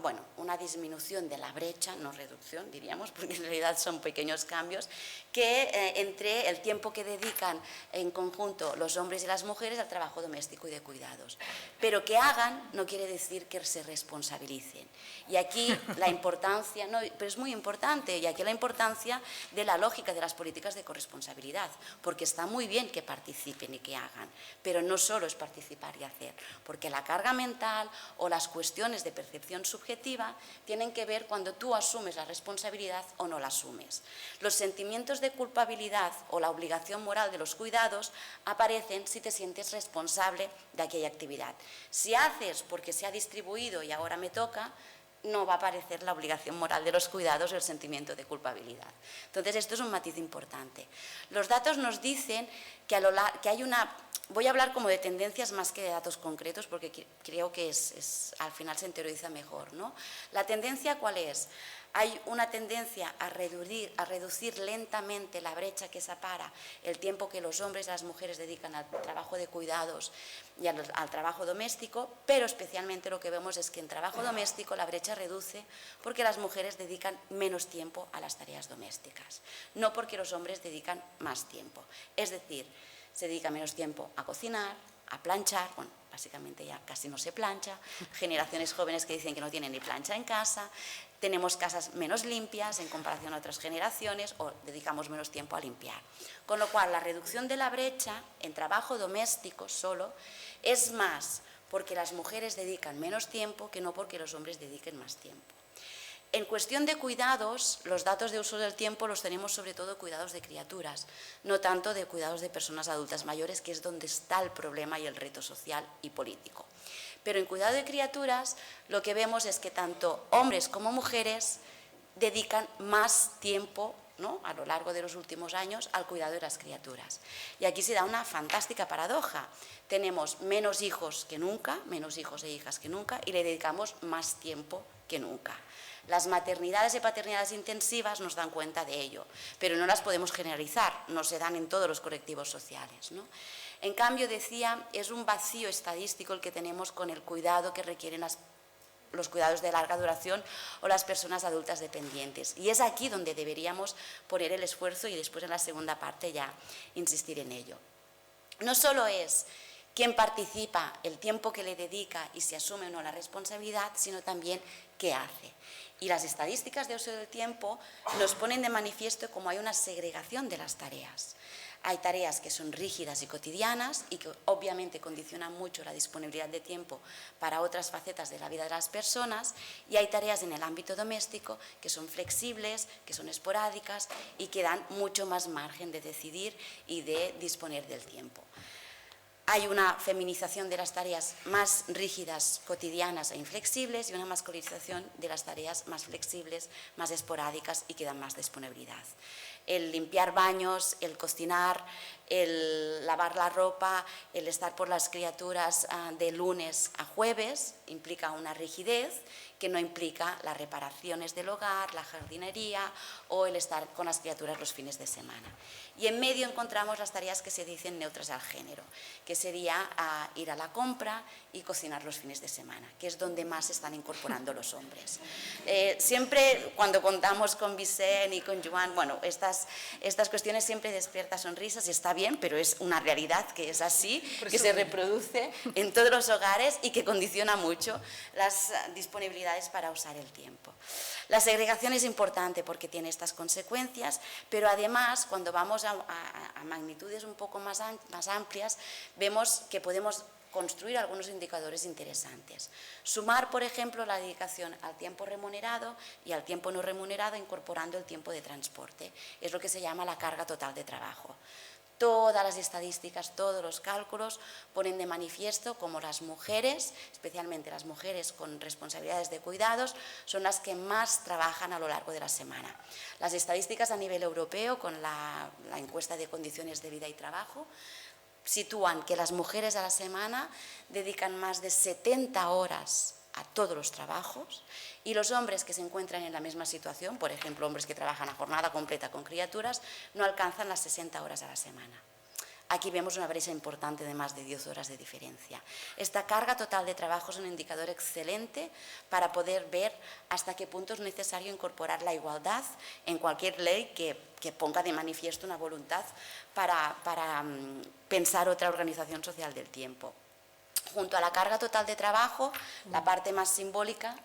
bueno, una disminución de la brecha, no reducción diríamos, porque en realidad son pequeños cambios, que entre el tiempo que dedican en conjunto los hombres y las mujeres al trabajo doméstico y de cuidados. Pero que hagan no quiere decir que se responsabilicen. Y aquí la importancia, no, pero es muy importante, y aquí la importancia de la lógica de las políticas de corresponsabilidad, porque está muy bien que participen y que hagan, pero no solo es participar y hacer, porque la carga mental o las cuestiones de percepción subjetiva tienen que ver cuando tú asumes la responsabilidad o no la asumes. Los sentimientos de culpabilidad o la obligación moral de los cuidados aparecen si te sientes responsable de aquella actividad. Si haces porque se ha distribuido y ahora me toca, no va a aparecer la obligación moral de los cuidados o el sentimiento de culpabilidad. Entonces, esto es un matiz importante. Los datos nos dicen que hay una... Voy a hablar como de tendencias más que de datos concretos, porque creo que al final se interioriza mejor, ¿no? La tendencia, ¿cuál es? Hay una tendencia a reducir lentamente la brecha que separa el tiempo que los hombres y las mujeres dedican al trabajo de cuidados y al trabajo doméstico, pero especialmente lo que vemos es que en trabajo doméstico la brecha reduce porque las mujeres dedican menos tiempo a las tareas domésticas, no porque los hombres dedican más tiempo. Es decir, se dedica menos tiempo a cocinar, a planchar, bueno, básicamente ya casi no se plancha, generaciones jóvenes que dicen que no tienen ni plancha en casa, tenemos casas menos limpias en comparación a otras generaciones o dedicamos menos tiempo a limpiar. Con lo cual, la reducción de la brecha en trabajo doméstico solo es más porque las mujeres dedican menos tiempo que no porque los hombres dediquen más tiempo. En cuestión de cuidados, los datos de uso del tiempo los tenemos sobre todo cuidados de criaturas, no tanto de cuidados de personas adultas mayores, que es donde está el problema y el reto social y político. Pero en cuidado de criaturas lo que vemos es que tanto hombres como mujeres dedican más tiempo, ¿no?, a lo largo de los últimos años al cuidado de las criaturas. Y aquí se da una fantástica paradoja. Tenemos menos hijos que nunca, menos hijos e hijas que nunca, y le dedicamos más tiempo que nunca. Las maternidades y paternidades intensivas nos dan cuenta de ello, pero no las podemos generalizar, no se dan en todos los colectivos sociales, ¿no? En cambio, decía, es un vacío estadístico el que tenemos con el cuidado que requieren los cuidados de larga duración o las personas adultas dependientes. Y es aquí donde deberíamos poner el esfuerzo y después en la segunda parte ya insistir en ello. No solo es quién participa, el tiempo que le dedica y si asume o no la responsabilidad, sino también qué hace. Y las estadísticas de uso del tiempo nos ponen de manifiesto cómo hay una segregación de las tareas. Hay tareas que son rígidas y cotidianas y que obviamente condicionan mucho la disponibilidad de tiempo para otras facetas de la vida de las personas, y hay tareas en el ámbito doméstico que son flexibles, que son esporádicas y que dan mucho más margen de decidir y de disponer del tiempo. Hay una feminización de las tareas más rígidas, cotidianas e inflexibles y una masculinización de las tareas más flexibles, más esporádicas y que dan más disponibilidad. El limpiar baños, el cocinar, el lavar la ropa, el estar por las criaturas de lunes a jueves implica una rigidez que no implica las reparaciones del hogar, la jardinería o el estar con las criaturas los fines de semana. Y en medio encontramos las tareas que se dicen neutras al género, que sería ir a la compra y cocinar los fines de semana, que es donde más se están incorporando los hombres. Siempre cuando contamos con Vicent y con Joan, bueno, estas cuestiones siempre despiertan sonrisas y está bien, pero es una realidad que es así, que se reproduce en todos los hogares y que condiciona mucho las disponibilidades para usar el tiempo. La segregación es importante porque tiene estas consecuencias, pero además cuando vamos a magnitudes un poco más amplias, vemos que podemos construir algunos indicadores interesantes. Sumar, por ejemplo, la dedicación al tiempo remunerado y al tiempo no remunerado incorporando el tiempo de transporte. Es lo que se llama la carga total de trabajo. Todas las estadísticas, todos los cálculos ponen de manifiesto cómo las mujeres, especialmente las mujeres con responsabilidades de cuidados, son las que más trabajan a lo largo de la semana. Las estadísticas a nivel europeo, con la encuesta de condiciones de vida y trabajo, sitúan que las mujeres a la semana dedican más de 70 horas a todos los trabajos y los hombres que se encuentran en la misma situación, por ejemplo, hombres que trabajan a jornada completa con criaturas, no alcanzan las 60 horas a la semana. Aquí vemos una brecha importante de más de 10 horas de diferencia. Esta carga total de trabajo es un indicador excelente para poder ver hasta qué punto es necesario incorporar la igualdad en cualquier ley que ponga de manifiesto una voluntad para pensar otra organización social del tiempo. Junto a la carga total de trabajo, la parte más simbólica,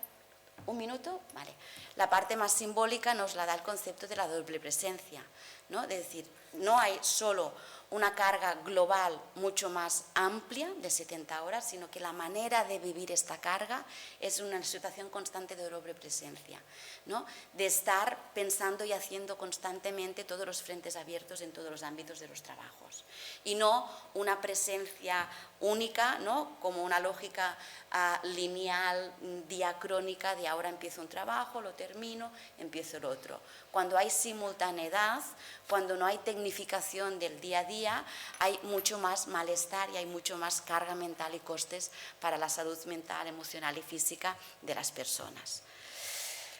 ¿un minuto? Vale. La parte más simbólica nos la da el concepto de la doble presencia, ¿no? Es decir, no hay solo una carga global mucho más amplia de 70 horas, sino que la manera de vivir esta carga es una situación constante de doble presencia, ¿no? De estar pensando y haciendo constantemente todos los frentes abiertos en todos los ámbitos de los trabajos y no una presencia única, ¿no? Como una lógica lineal, diacrónica de ahora empiezo un trabajo, lo termino, empiezo el otro. Cuando hay simultaneidad, cuando no hay tecnificación del día a día, hay mucho más malestar y hay mucho más carga mental y costes para la salud mental, emocional y física de las personas.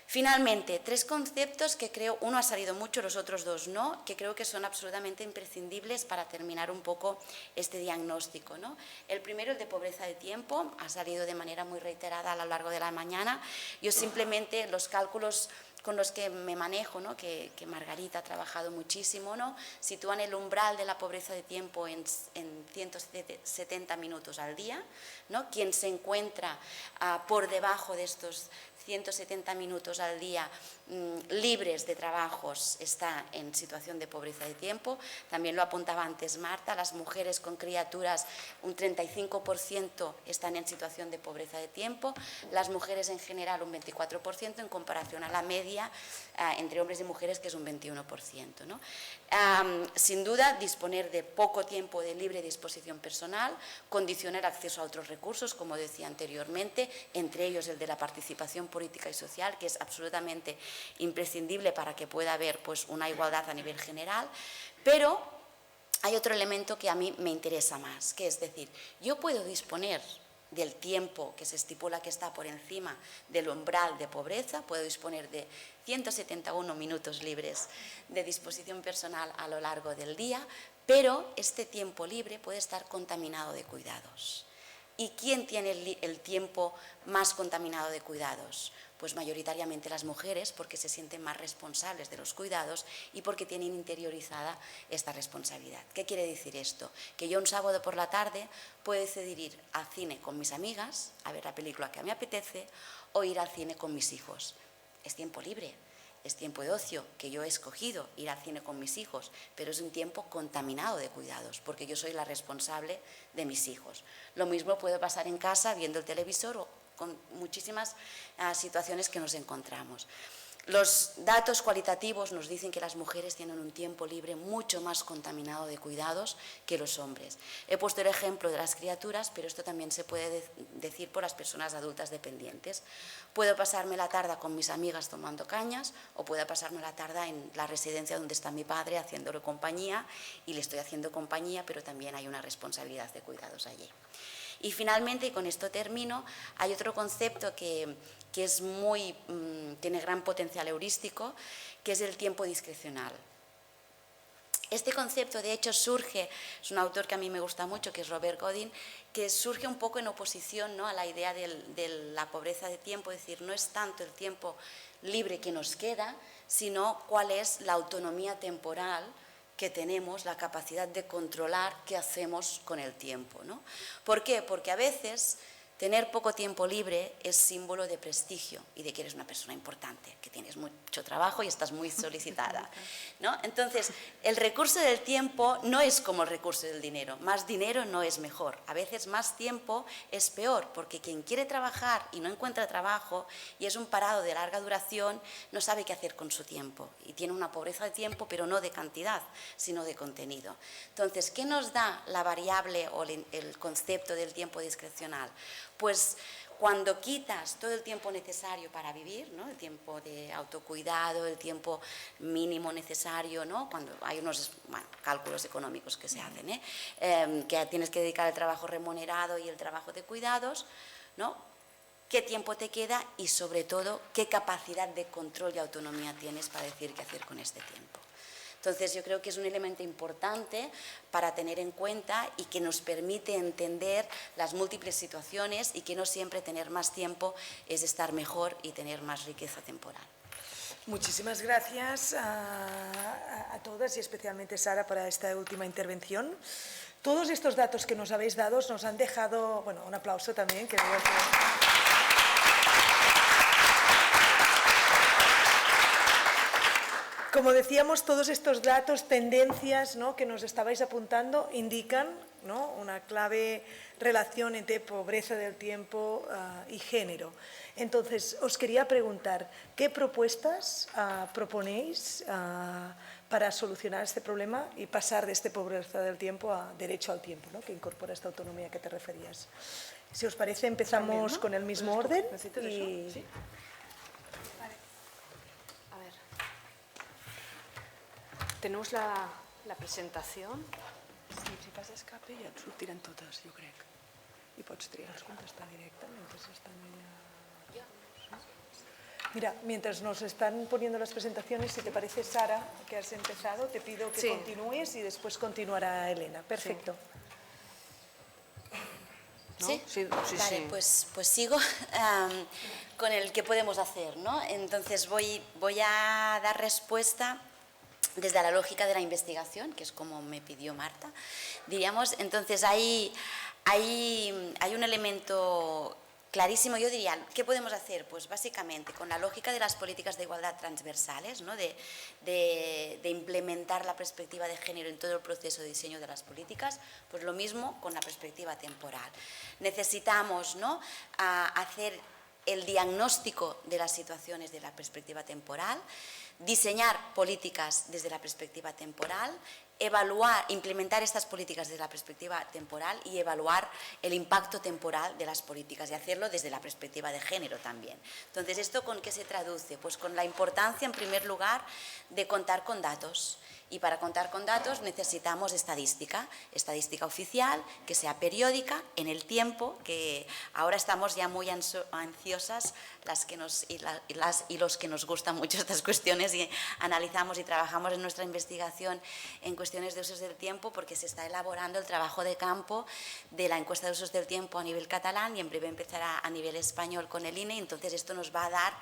Finalmente, tres conceptos que creo, uno ha salido mucho, los otros dos no, que creo que son absolutamente imprescindibles para terminar un poco este diagnóstico, ¿no? El primero, el de pobreza de tiempo, ha salido de manera muy reiterada a lo largo de la mañana. Yo simplemente los cálculos con los que me manejo, ¿no? que Margarita ha trabajado muchísimo, ¿no? Sitúan el umbral de la pobreza de tiempo en 170 minutos al día, ¿no? Quien se encuentra por debajo de estos 170 minutos al día libres de trabajos está en situación de pobreza de tiempo. También lo apuntaba antes Marta, las mujeres con criaturas un 35% están en situación de pobreza de tiempo, las mujeres en general un 24% en comparación a la media entre hombres y mujeres que es un 21%, ¿no? Sin duda, disponer de poco tiempo de libre disposición personal condiciona el acceso a otros recursos, como decía anteriormente, entre ellos el de la participación política y social, que es absolutamente imprescindible para que pueda haber pues, una igualdad a nivel general, pero hay otro elemento que a mí me interesa más, que es decir, yo puedo disponer del tiempo que se estipula que está por encima del umbral de pobreza, puedo disponer de 171 minutos libres de disposición personal a lo largo del día, pero este tiempo libre puede estar contaminado de cuidados. ¿Y quién tiene el tiempo más contaminado de cuidados? Pues mayoritariamente las mujeres, porque se sienten más responsables de los cuidados y porque tienen interiorizada esta responsabilidad. ¿Qué quiere decir esto? Que yo un sábado por la tarde puedo decidir ir al cine con mis amigas, a ver la película que me apetece, o ir al cine con mis hijos. Es tiempo libre. Es tiempo de ocio que yo he escogido ir al cine con mis hijos, pero es un tiempo contaminado de cuidados, porque yo soy la responsable de mis hijos. Lo mismo puede pasar en casa viendo el televisor o con muchísimas situaciones que nos encontramos. Los datos cualitativos nos dicen que las mujeres tienen un tiempo libre mucho más contaminado de cuidados que los hombres. He puesto el ejemplo de las criaturas, pero esto también se puede decir por las personas adultas dependientes. Puedo pasarme la tarde con mis amigas tomando cañas o puedo pasarme la tarde en la residencia donde está mi padre haciéndole compañía, y le estoy haciendo compañía, pero también hay una responsabilidad de cuidados allí. Y finalmente, y con esto termino, hay otro concepto que es tiene gran potencial heurístico, que es el tiempo discrecional. Este concepto, de hecho, surge, es un autor que a mí me gusta mucho, que es Robert Godin, que surge un poco en oposición, ¿no?, a la idea de la pobreza de tiempo, es decir, no es tanto el tiempo libre que nos queda, sino cuál es la autonomía temporal que tenemos, la capacidad de controlar qué hacemos con el tiempo, ¿no? ¿Por qué? Porque a veces tener poco tiempo libre es símbolo de prestigio y de que eres una persona importante, que tienes mucho trabajo y estás muy solicitada, ¿no? Entonces, el recurso del tiempo no es como el recurso del dinero. Más dinero no es mejor. A veces más tiempo es peor, porque quien quiere trabajar y no encuentra trabajo y es un parado de larga duración, no sabe qué hacer con su tiempo y tiene una pobreza de tiempo, pero no de cantidad, sino de contenido. Entonces, ¿qué nos da la variable o el concepto del tiempo discrecional? Pues cuando quitas todo el tiempo necesario para vivir, ¿no?, el tiempo de autocuidado, el tiempo mínimo necesario, ¿no?, cuando hay unos cálculos económicos que se hacen, que tienes que dedicar el trabajo remunerado y el trabajo de cuidados, ¿no?, qué tiempo te queda y, sobre todo, qué capacidad de control y autonomía tienes para decir qué hacer con este tiempo. Entonces, yo creo que es un elemento importante para tener en cuenta y que nos permite entender las múltiples situaciones y que no siempre tener más tiempo es estar mejor y tener más riqueza temporal. Muchísimas gracias a todas y especialmente Sara para esta última intervención. Todos estos datos que nos habéis dado nos han dejado, bueno, un aplauso también, que veo que... Como decíamos, todos estos datos, tendencias, ¿no?, que nos estabais apuntando indican, ¿no?, una clave relación entre pobreza del tiempo y género. Entonces, os quería preguntar, ¿qué propuestas proponéis para solucionar este problema y pasar de esta pobreza del tiempo a derecho al tiempo, ¿no?, que incorpora esta autonomía que te referías? Si os parece, empezamos con el mismo orden. Y... ¿Sí? Tenemos la presentación. Sí, si fas escape ja et sortiran totes, jo crec. I pots triar. Pots contestar directamente, están allá. Mira, mientras nos están poniendo las presentaciones, si te parece, Sara, que has empezado, te pido que continúes y después continuará Elena. Perfecto. ¿No? Sí, vale, pues sigo con el qué podemos hacer, ¿no? Entonces voy a dar respuesta desde la lógica de la investigación, que es como me pidió Marta, diríamos. Entonces hay un elemento clarísimo, yo diría, ¿qué podemos hacer? Pues básicamente con la lógica de las políticas de igualdad transversales, ¿no?, de implementar la perspectiva de género en todo el proceso de diseño de las políticas, pues lo mismo con la perspectiva temporal. Necesitamos, ¿no?, hacer el diagnóstico de las situaciones de la perspectiva temporal, diseñar políticas desde la perspectiva temporal, implementar estas políticas desde la perspectiva temporal y evaluar el impacto temporal de las políticas y hacerlo desde la perspectiva de género también. Entonces, ¿esto con qué se traduce? Pues con la importancia, en primer lugar, de contar con datos. Y para contar con datos necesitamos estadística oficial, que sea periódica, en el tiempo, que ahora estamos ya muy ansiosas los que nos gustan mucho estas cuestiones y analizamos y trabajamos en nuestra investigación en cuestiones de usos del tiempo, porque se está elaborando el trabajo de campo de la encuesta de usos del tiempo a nivel catalán y en breve empezará a nivel español con el INE. Entonces esto nos va a dar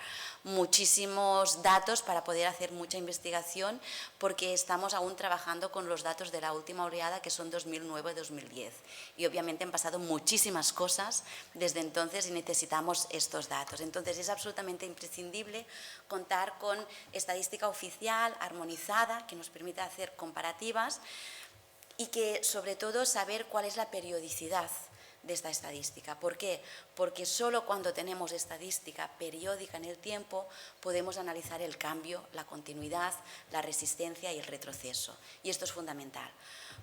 muchísimos datos para poder hacer mucha investigación, porque estamos aún trabajando con los datos de la última oleada, que son 2009-2010, y obviamente han pasado muchísimas cosas desde entonces y necesitamos estos datos. Entonces es absolutamente imprescindible contar con estadística oficial, armonizada, que nos permita hacer comparativas y que, sobre todo, saber cuál es la periodicidad de esta estadística. ¿Por qué? Porque solo cuando tenemos estadística periódica en el tiempo podemos analizar el cambio, la continuidad, la resistencia y el retroceso. Y esto es fundamental.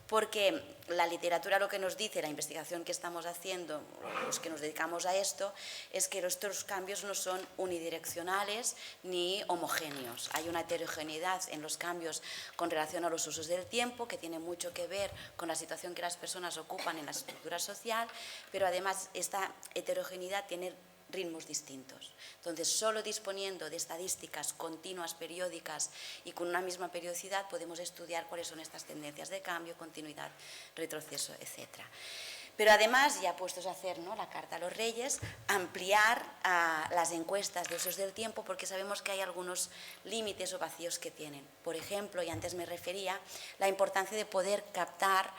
Porque la literatura lo que nos dice, la investigación que estamos haciendo, los que nos dedicamos a esto, es que estos cambios no son unidireccionales ni homogéneos. Hay una heterogeneidad en los cambios con relación a los usos del tiempo, que tiene mucho que ver con la situación que las personas ocupan en la estructura social, pero además esta heterogeneidad tiene ritmos distintos. Entonces, solo disponiendo de estadísticas continuas, periódicas y con una misma periodicidad podemos estudiar cuáles son estas tendencias de cambio, continuidad, retroceso, etc. Pero además, ya puestos a hacer, ¿no?, la carta a los Reyes, ampliar las encuestas de usos del tiempo, porque sabemos que hay algunos límites o vacíos que tienen. Por ejemplo, y antes me refería, la importancia de poder captar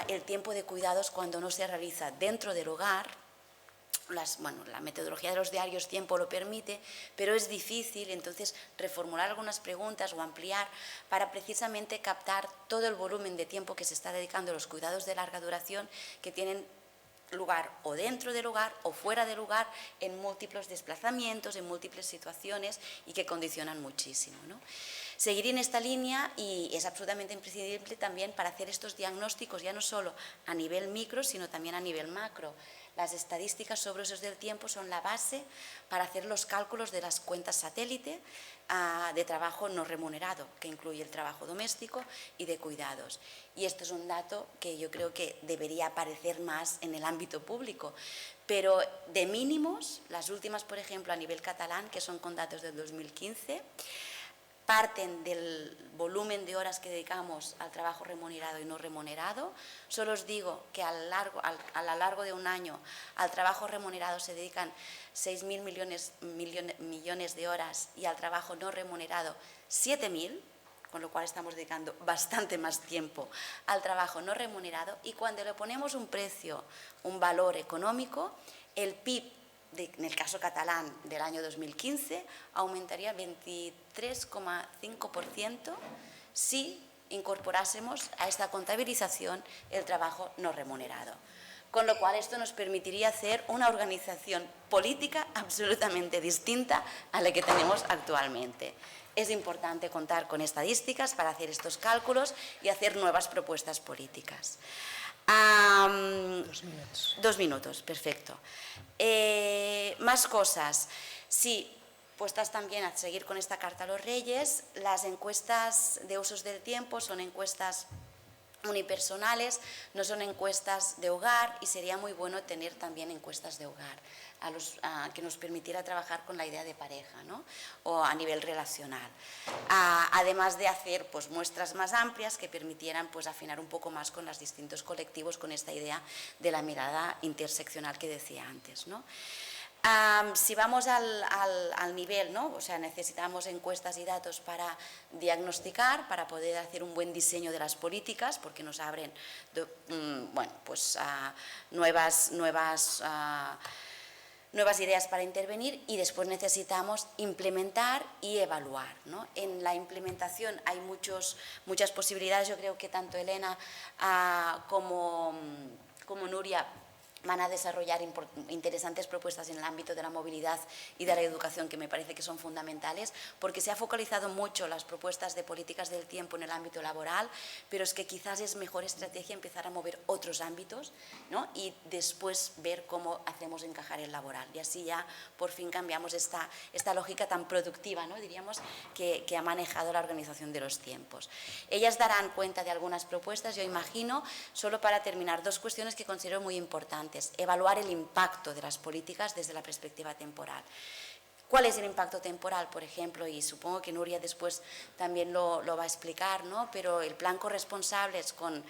el tiempo de cuidados cuando no se realiza dentro del hogar. La metodología de los diarios tiempo lo permite, pero es difícil, entonces reformular algunas preguntas o ampliar para precisamente captar todo el volumen de tiempo que se está dedicando a los cuidados de larga duración que tienen lugar o dentro del hogar o fuera del hogar, en múltiples desplazamientos, en múltiples situaciones y que condicionan muchísimo, ¿no? Seguir en esta línea y es absolutamente imprescindible también para hacer estos diagnósticos ya no solo a nivel micro, sino también a nivel macro. Las estadísticas sobre usos del tiempo son la base para hacer los cálculos de las cuentas satélite de trabajo no remunerado, que incluye el trabajo doméstico y de cuidados. Y esto es un dato que yo creo que debería aparecer más en el ámbito público. Pero de mínimos, las últimas, por ejemplo, a nivel catalán, que son con datos del 2015, parten del volumen de horas que dedicamos al trabajo remunerado y no remunerado. Solo os digo que a lo largo de un año al trabajo remunerado se dedican 6.000 millones de horas y al trabajo no remunerado 7.000, con lo cual estamos dedicando bastante más tiempo al trabajo no remunerado, y cuando le ponemos un precio, un valor económico, el PIB en el caso catalán del año 2015 aumentaría 23,5% si incorporásemos a esta contabilización el trabajo no remunerado. Con lo cual esto nos permitiría hacer una organización política absolutamente distinta a la que tenemos actualmente. Es importante contar con estadísticas para hacer estos cálculos y hacer nuevas propuestas políticas. 2 minutos, perfecto. Más cosas. Sí, puestas también a seguir con esta carta a los Reyes, las encuestas de usos del tiempo son encuestas unipersonales, no son encuestas de hogar, y sería muy bueno tener también encuestas de hogar que nos permitiera trabajar con la idea de pareja, ¿no?, o a nivel relacional. Además de hacer pues muestras más amplias que permitieran pues afinar un poco más con los distintos colectivos, con esta idea de la mirada interseccional que decía antes, ¿no? Si vamos al nivel, ¿no?, o sea, necesitamos encuestas y datos para diagnosticar, para poder hacer un buen diseño de las políticas, porque nos abren nuevas ideas para intervenir, y después necesitamos implementar y evaluar, ¿no? En la implementación hay muchas posibilidades. Yo creo que tanto Elena como Nuria van a desarrollar interesantes propuestas en el ámbito de la movilidad y de la educación, que me parece que son fundamentales, porque se ha focalizado mucho las propuestas de políticas del tiempo en el ámbito laboral, pero es que quizás es mejor estrategia empezar a mover otros ámbitos, ¿no?, y después ver cómo hacemos encajar el laboral. Y así ya por fin cambiamos esta lógica tan productiva, ¿no?, diríamos, que ha manejado la organización de los tiempos. Ellas darán cuenta de algunas propuestas, yo imagino. Solo para terminar, 2 cuestiones que considero muy importantes. Evaluar el impacto de las políticas desde la perspectiva temporal. ¿Cuál es el impacto temporal, por ejemplo? Y supongo que Nuria después también lo va a explicar, ¿no? Pero el plan corresponsables con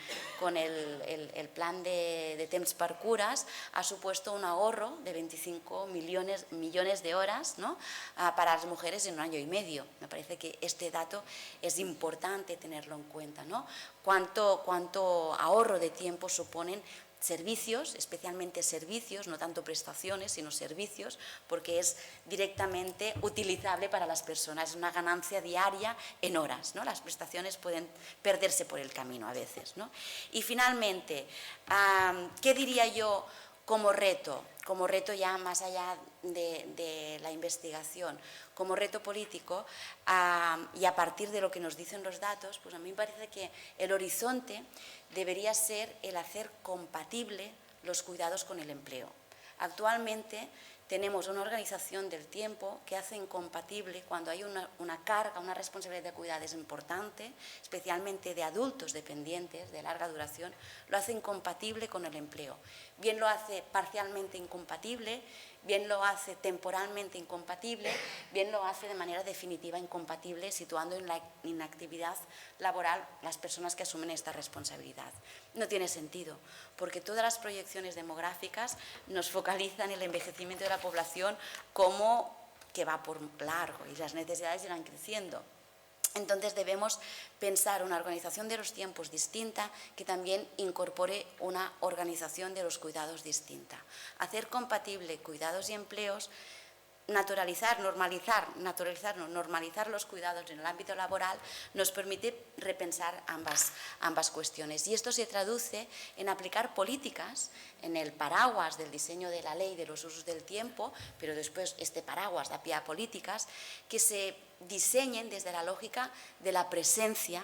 el plan de temps per cures ha supuesto un ahorro de 25 millones de horas, ¿no?, para las mujeres en un año y medio. Me parece que este dato es importante tenerlo en cuenta, ¿no? Cuánto ahorro de tiempo suponen servicios, especialmente servicios, no tanto prestaciones, sino servicios, porque es directamente utilizable para las personas, es una ganancia diaria en horas, ¿no? Las prestaciones pueden perderse por el camino a veces, ¿no? Y finalmente, ¿qué diría yo como reto? Como reto ya más allá de la investigación, como reto político, y a partir de lo que nos dicen los datos, pues a mí me parece que el horizonte debería ser el hacer compatible los cuidados con el empleo. Actualmente tenemos una organización del tiempo que hace incompatible cuando hay una carga, una responsabilidad de cuidados importante, especialmente de adultos dependientes de larga duración, lo hace incompatible con el empleo. Bien lo hace parcialmente incompatible, bien lo hace temporalmente incompatible, bien lo hace de manera definitiva incompatible, situando en la inactividad laboral las personas que asumen esta responsabilidad. No tiene sentido, porque todas las proyecciones demográficas nos focalizan en el envejecimiento de la población como que va por largo y las necesidades irán creciendo. Entonces debemos pensar una organización de los tiempos distinta que también incorpore una organización de los cuidados distinta. Hacer compatible cuidados y empleos, normalizar los cuidados en el ámbito laboral nos permite repensar ambas cuestiones. Y esto se traduce en aplicar políticas en el paraguas del diseño de la ley de los usos del tiempo, pero después este paraguas da pie a políticas que se diseñen desde la lógica de la presencia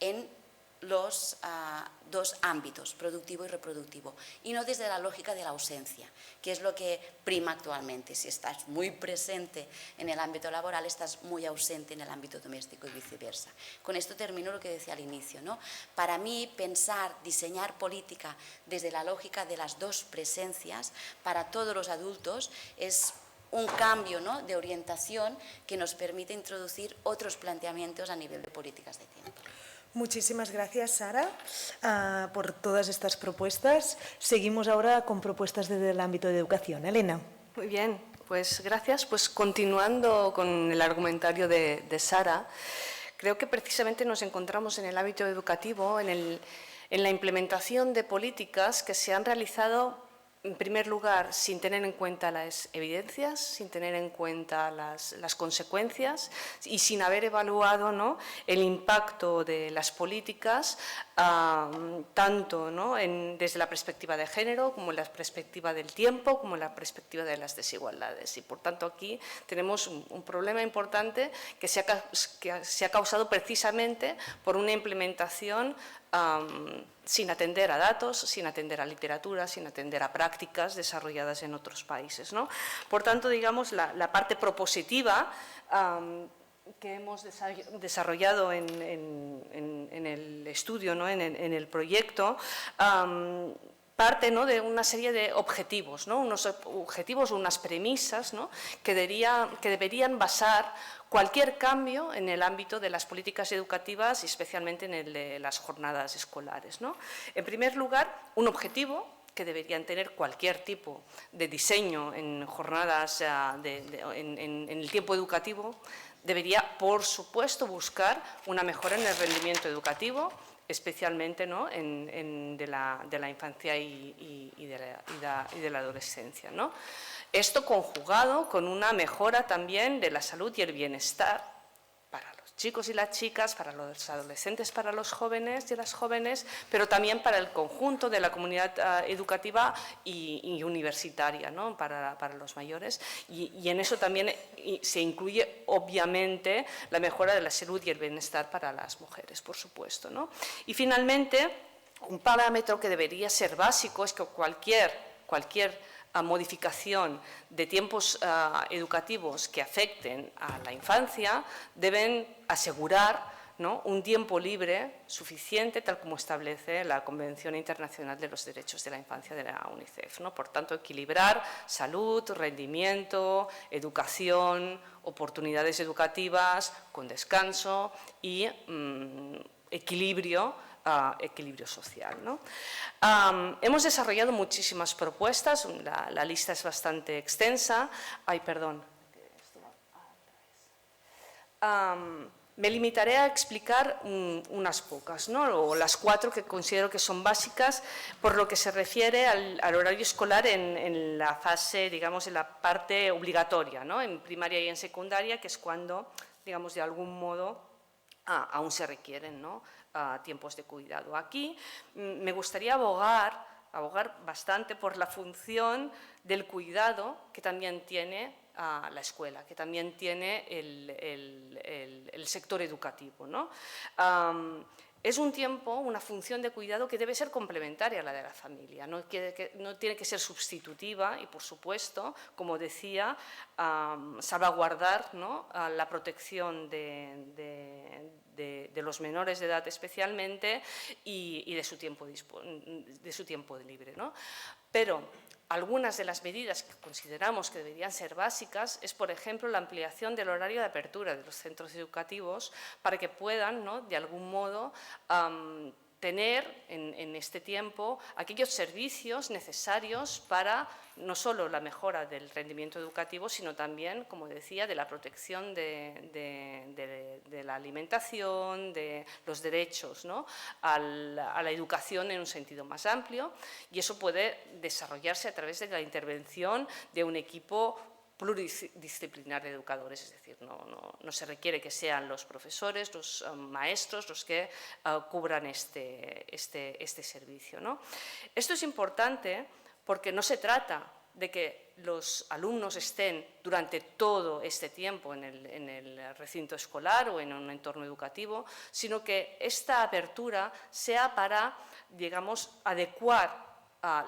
en los dos ámbitos, productivo y reproductivo, y no desde la lógica de la ausencia, que es lo que prima actualmente. Si estás muy presente en el ámbito laboral, estás muy ausente en el ámbito doméstico y viceversa. Con esto termino lo que decía al inicio, ¿no? Para mí, pensar, diseñar política desde la lógica de las dos presencias para todos los adultos es un cambio, ¿no?, de orientación que nos permite introducir otros planteamientos a nivel de políticas de tiempo. Muchísimas gracias, Sara, por todas estas propuestas. Seguimos ahora con propuestas desde el ámbito de educación. Elena. Muy bien, pues gracias. Pues continuando con el argumentario de Sara, creo que precisamente nos encontramos en el ámbito educativo, en la implementación de políticas que se han realizado, en primer lugar, sin tener en cuenta las evidencias, sin tener en cuenta las consecuencias y sin haber evaluado, ¿no?, el impacto de las políticas, tanto, ¿no?, desde la perspectiva de género, como en la perspectiva del tiempo, como en la perspectiva de las desigualdades. Y, por tanto, aquí tenemos un problema importante que se ha causado precisamente por una implementación sin atender a datos, sin atender a literatura, sin atender a prácticas desarrolladas en otros países, ¿no? Por tanto, digamos, la parte propositiva que hemos desarrollado en el estudio, ¿no?, en el proyecto, parte, ¿no?, de una serie de objetivos, ¿no?, unos objetivos o unas premisas, ¿no?, que deberían basar cualquier cambio en el ámbito de las políticas educativas y especialmente en el de las jornadas escolares, ¿no? En primer lugar, un objetivo que deberían tener cualquier tipo de diseño en jornadas, en el tiempo educativo, debería, por supuesto, buscar una mejora en el rendimiento educativo, especialmente, ¿no?, de la infancia y de la adolescencia, ¿no? Esto conjugado con una mejora también de la salud y el bienestar para los chicos y las chicas, para los adolescentes, para los jóvenes y las jóvenes, pero también para el conjunto de la comunidad educativa y universitaria, ¿no?, para los mayores. Y en eso también se incluye, obviamente, la mejora de la salud y el bienestar para las mujeres, por supuesto, ¿no? Y finalmente, un parámetro que debería ser básico es que cualquier a modificación de tiempos educativos que afecten a la infancia deben asegurar, ¿no?, un tiempo libre suficiente, tal como establece la Convención Internacional de los Derechos de la Infancia de la UNICEF, ¿no? Por tanto, equilibrar salud, rendimiento, educación, oportunidades educativas con descanso y equilibrio social, ¿no? Hemos desarrollado muchísimas propuestas, la lista es bastante extensa. Me limitaré a explicar unas pocas, ¿no? O las 4 que considero que son básicas por lo que se refiere al horario escolar en la fase, digamos, en la parte obligatoria, ¿no? En primaria y en secundaria, que es cuando, digamos, de algún modo aún se requieren, ¿no? Tiempos de cuidado. Aquí me gustaría abogar bastante por la función del cuidado que también tiene la escuela, que también tiene el sector educativo, ¿no? Es un tiempo, una función de cuidado que debe ser complementaria a la de la familia, no tiene que ser sustitutiva y, por supuesto, como decía, salvaguardar, ¿no?, la protección de los menores de edad especialmente y de su tiempo libre, ¿no? Pero algunas de las medidas que consideramos que deberían ser básicas es, por ejemplo, la ampliación del horario de apertura de los centros educativos para que puedan, ¿no?, de algún modo, tener en este tiempo aquellos servicios necesarios para no solo la mejora del rendimiento educativo, sino también, como decía, de la protección de la alimentación, de los derechos, ¿no?, a la educación en un sentido más amplio, y eso puede desarrollarse a través de la intervención de un equipo pluridisciplinar de educadores, es decir, no se requiere que sean los profesores, los maestros los que cubran este servicio, ¿no? Esto es importante porque no se trata de que los alumnos estén durante todo este tiempo en el recinto escolar o en un entorno educativo, sino que esta apertura sea para, digamos, adecuar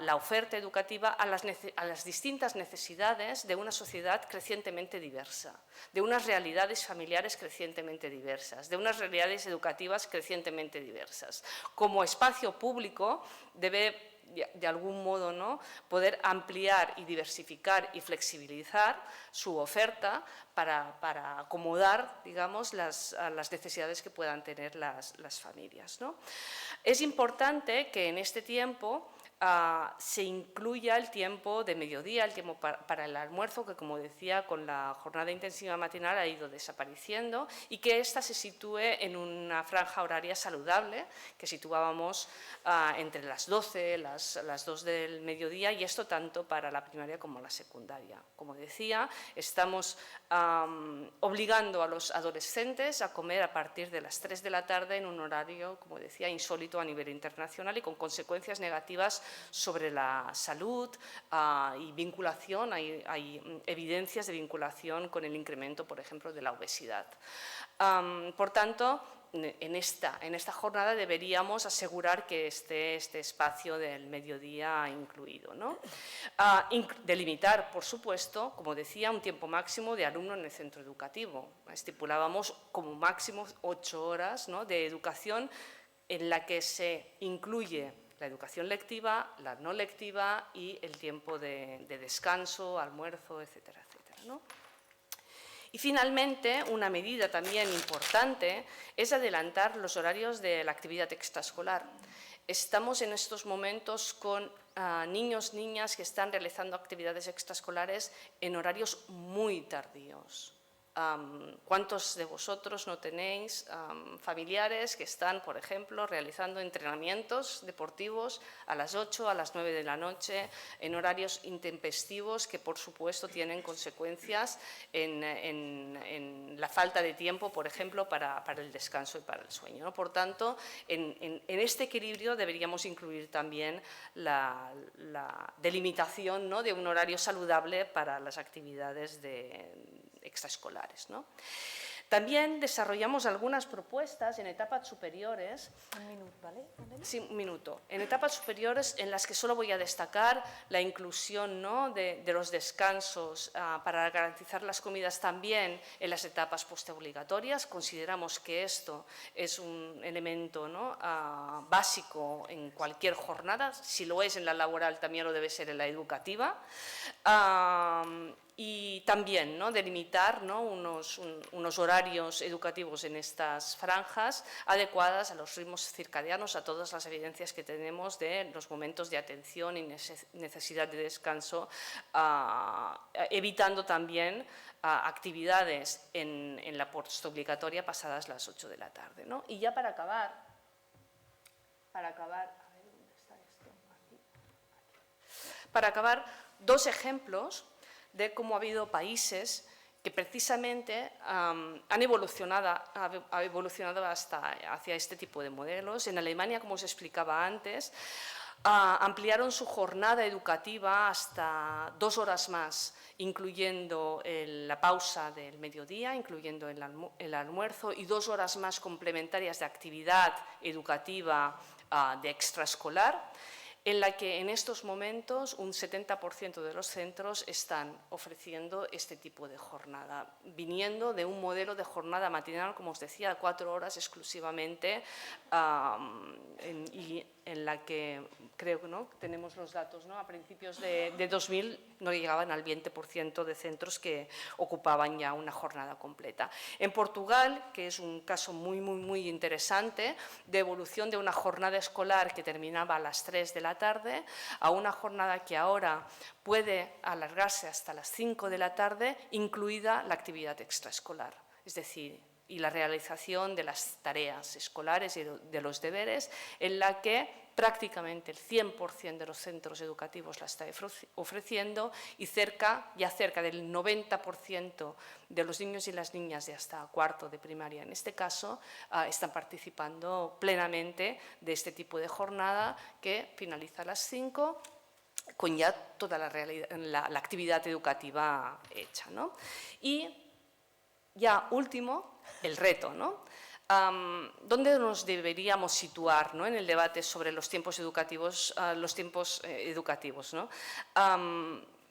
la oferta educativa a las distintas necesidades de una sociedad crecientemente diversa, de unas realidades familiares crecientemente diversas, de unas realidades educativas crecientemente diversas. Como espacio público debe, de algún modo, ¿no?, poder ampliar y diversificar y flexibilizar su oferta para acomodar, digamos, las necesidades que puedan tener las familias, ¿no? Es importante que en este tiempo se incluya el tiempo de mediodía, el tiempo para el almuerzo, que, como decía, con la jornada intensiva matinal ha ido desapareciendo, y que ésta se sitúe en una franja horaria saludable, que situábamos entre las 12, las 2 del mediodía, y esto tanto para la primaria como la secundaria. Como decía, estamos obligando a los adolescentes a comer a partir de las 3 de la tarde en un horario, como decía, insólito a nivel internacional y con consecuencias negativas sobre la salud y vinculación. Hay evidencias de vinculación con el incremento, por ejemplo, de la obesidad. Por tanto, en esta jornada deberíamos asegurar que esté este espacio del mediodía incluido, ¿no? Delimitar, por supuesto, como decía, un tiempo máximo de alumno en el centro educativo. Estipulábamos como máximo 8 horas, ¿no?, de educación en la que se incluye la educación lectiva, la no lectiva y el tiempo de descanso, almuerzo, etcétera, etcétera, ¿no? Y finalmente, una medida también importante es adelantar los horarios de la actividad extraescolar. Estamos en estos momentos con niños, niñas que están realizando actividades extraescolares en horarios muy tardíos. ¿Cuántos de vosotros no tenéis familiares que están, por ejemplo, realizando entrenamientos deportivos a las 8, a las 9 de la noche, en horarios intempestivos que, por supuesto, tienen consecuencias en la falta de tiempo, por ejemplo, para el descanso y para el sueño, ¿no? Por tanto, en este equilibrio deberíamos incluir también la delimitación, ¿no?, de un horario saludable para las actividades extraescolares, ¿no? También desarrollamos algunas propuestas en etapas superiores. Un minuto, ¿vale? Sí, un minuto. En etapas superiores en las que solo voy a destacar la inclusión, ¿no?, de los descansos para garantizar las comidas también en las etapas postobligatorias. Consideramos que esto es un elemento, ¿no?, básico en cualquier jornada. Si lo es en la laboral, también lo debe ser en la educativa. Y también, ¿no?, delimitar, ¿no?, unos horarios educativos en estas franjas adecuadas a los ritmos circadianos, a todas las evidencias que tenemos de los momentos de atención y necesidad de descanso, evitando también actividades en la postobligatoria pasadas las 8 de la tarde, ¿no? Y ya para acabar, a ver, ¿dónde está esto? Aquí. Para acabar, dos ejemplos de cómo ha habido países que precisamente han evolucionado hacia este tipo de modelos. En Alemania, como os explicaba antes, ampliaron su jornada educativa hasta 2 horas más, incluyendo la pausa del mediodía, incluyendo el almuerzo, y 2 horas más complementarias de actividad educativa de extraescolar, en la que en estos momentos un 70% de los centros están ofreciendo este tipo de jornada, viniendo de un modelo de jornada matinal, como os decía, 4 horas exclusivamente, y en la que creo que tenemos los datos, ¿no? A principios de 2000 no llegaban al 20% de centros que ocupaban ya una jornada completa. En Portugal, que es un caso muy interesante, de evolución de una jornada escolar que terminaba a las 3 de la tarde a una jornada que ahora puede alargarse hasta las 5 de la tarde, incluida la actividad extraescolar, es decir, y la realización de las tareas escolares y de los deberes, en la que prácticamente el 100% de los centros educativos la está ofreciendo y cerca del 90% de los niños y las niñas de hasta cuarto de primaria, en este caso, están participando plenamente de este tipo de jornada que finaliza a las 5 con ya toda la actividad educativa hecha, ¿no? Y ya último, el reto, ¿no? ¿Dónde nos deberíamos situar, ¿no? En el debate sobre los tiempos educativos, ¿no?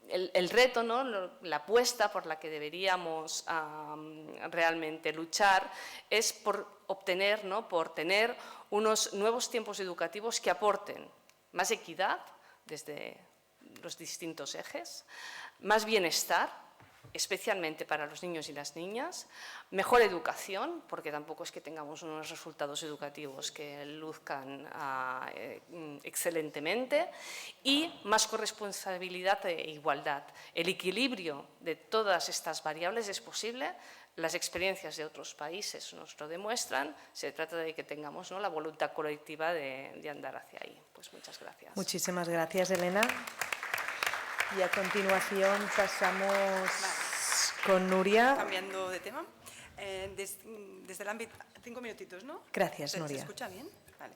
El reto, ¿no? La apuesta por la que deberíamos realmente luchar es por obtener, ¿no? Por tener unos nuevos tiempos educativos que aporten más equidad desde los distintos ejes, más bienestar, especialmente para los niños y las niñas, mejor educación, porque tampoco es que tengamos unos resultados educativos que luzcan excelentemente, y más corresponsabilidad e igualdad. El equilibrio de todas estas variables es posible, las experiencias de otros países nos lo demuestran, se trata de que tengamos, ¿no? La voluntad colectiva de andar hacia ahí. Pues muchas gracias. Muchísimas gracias, Elena. Y a continuación pasamos con Nuria. Cambiando de tema. Desde el ámbito... 5 minutitos, ¿no? Gracias, Nuria. ¿Se escucha bien? Vale.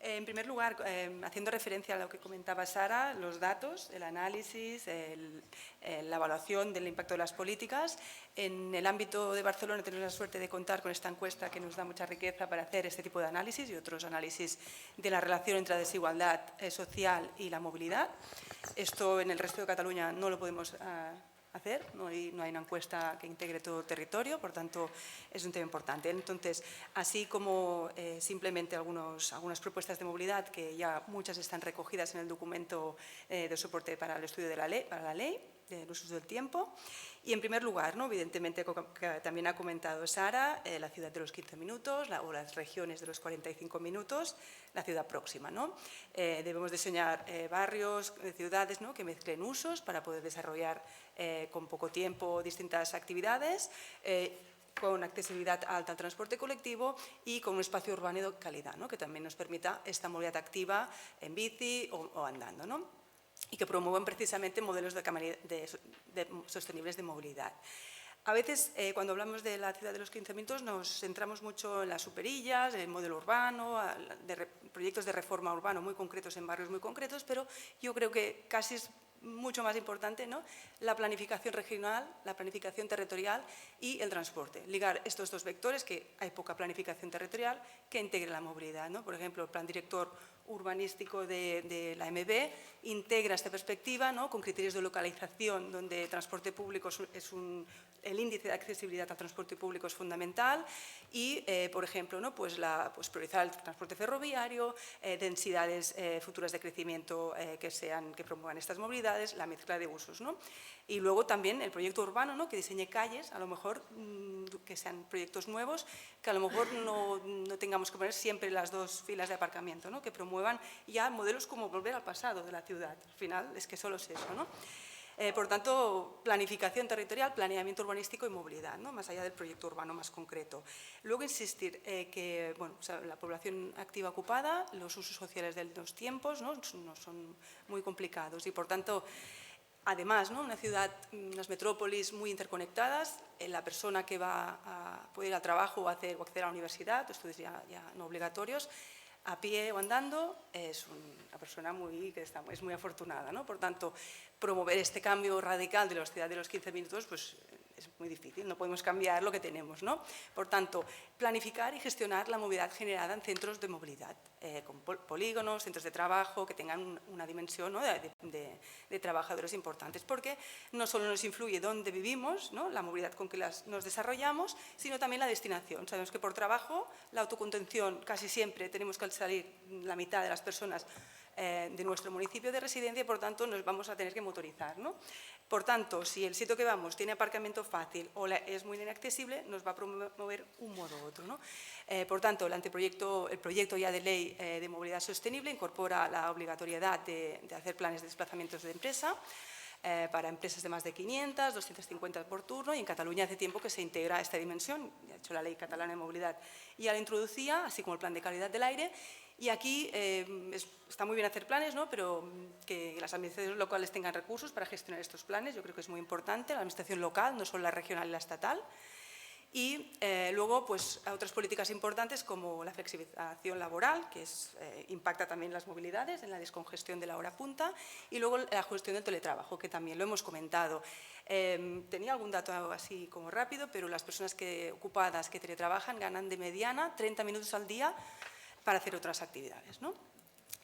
En primer lugar, haciendo referencia a lo que comentaba Sara, los datos, el análisis, la evaluación del impacto de las políticas. En el ámbito de Barcelona tenemos la suerte de contar con esta encuesta que nos da mucha riqueza para hacer este tipo de análisis y otros análisis de la relación entre la desigualdad social y la movilidad. Esto en el resto de Cataluña no lo podemos hacer, no hay una encuesta que integre todo el territorio, por tanto es un tema importante. Entonces, así como simplemente algunas propuestas de movilidad, que ya muchas están recogidas en el documento de soporte para el estudio de la ley de los usos del tiempo. Y en primer lugar, ¿no? Evidentemente, que también ha comentado Sara, la ciudad de los 15 minutos o las regiones de los 45 minutos, la ciudad próxima, ¿no? Debemos diseñar barrios, ciudades, ¿no? Que mezclen usos para poder desarrollar con poco tiempo distintas actividades, con accesibilidad alta al transporte colectivo y con un espacio urbano de calidad, ¿no? Que también nos permita esta movilidad activa en bici o andando, ¿no? Y que promuevan precisamente modelos sostenibles de movilidad. A veces, cuando hablamos de la ciudad de los 15 minutos, nos centramos mucho en las superillas, en el modelo urbano, proyectos de reforma urbana muy concretos en barrios muy concretos, pero yo creo que casi es mucho más importante, ¿no? La planificación regional, la planificación territorial y el transporte. Ligar estos dos vectores, que hay poca planificación territorial, que integre la movilidad, ¿no? Por ejemplo, el plan director urbanístico de la MB integra esta perspectiva, ¿no? Con criterios de localización, donde el transporte público el índice de accesibilidad al transporte público es fundamental y, por ejemplo, ¿no? pues priorizar el transporte ferroviario, densidades futuras de crecimiento que promuevan estas movilidades, la mezcla de usos, ¿no? Y luego también el proyecto urbano, ¿no? Que diseñe calles, a lo mejor que sean proyectos nuevos, que a lo mejor no tengamos que poner siempre las dos filas de aparcamiento, ¿no? Que promuevan ya modelos como volver al pasado de la ciudad. Al final es que solo es eso, ¿no? Por tanto, planificación territorial, planeamiento urbanístico y movilidad, ¿no? Más allá del proyecto urbano más concreto. Luego, insistir que bueno, o sea, la población activa ocupada, los usos sociales de los tiempos, ¿no? Son muy complicados y, por tanto, además, ¿no? Una ciudad, unas metrópolis muy interconectadas, la persona que va a poder ir al trabajo o acceder a la universidad, estudios ya no obligatorios, a pie o andando, es una persona es muy afortunada, ¿no? Por tanto, promover este cambio radical de la ciudad de los 15 minutos, pues es muy difícil, no podemos cambiar lo que tenemos, ¿no? Por tanto, planificar y gestionar la movilidad generada en centros de movilidad, con polígonos, centros de trabajo, que tengan una dimensión, ¿no? de trabajadores importantes, porque no solo nos influye dónde vivimos, ¿no? La movilidad con que nos desarrollamos, sino también la destinación. Sabemos que por trabajo, la autocontención, casi siempre tenemos que salir la mitad de las personas de nuestro municipio de residencia y, por tanto, nos vamos a tener que motorizar, ¿no? Por tanto, si el sitio que vamos tiene aparcamiento fácil o es muy inaccesible, nos va a promover un modo u otro, ¿no? Por tanto, el proyecto ya de ley de movilidad sostenible incorpora la obligatoriedad de hacer planes de desplazamientos de empresa para empresas de más de 500, 250 por turno, y en Cataluña hace tiempo que se integra esta dimensión, de hecho la Ley Catalana de Movilidad ya la introducía, así como el Plan de Calidad del Aire. Y aquí está muy bien hacer planes, ¿no? Pero que las administraciones locales tengan recursos para gestionar estos planes, yo creo que es muy importante, la administración local, no solo la regional y la estatal. Y luego, pues, otras políticas importantes como la flexibilización laboral, que impacta también las movilidades, en la descongestión de la hora punta, y luego la gestión del teletrabajo, que también lo hemos comentado. Tenía algún dato así como rápido, pero las personas ocupadas que teletrabajan ganan de mediana 30 minutos al día para hacer otras actividades, ¿no?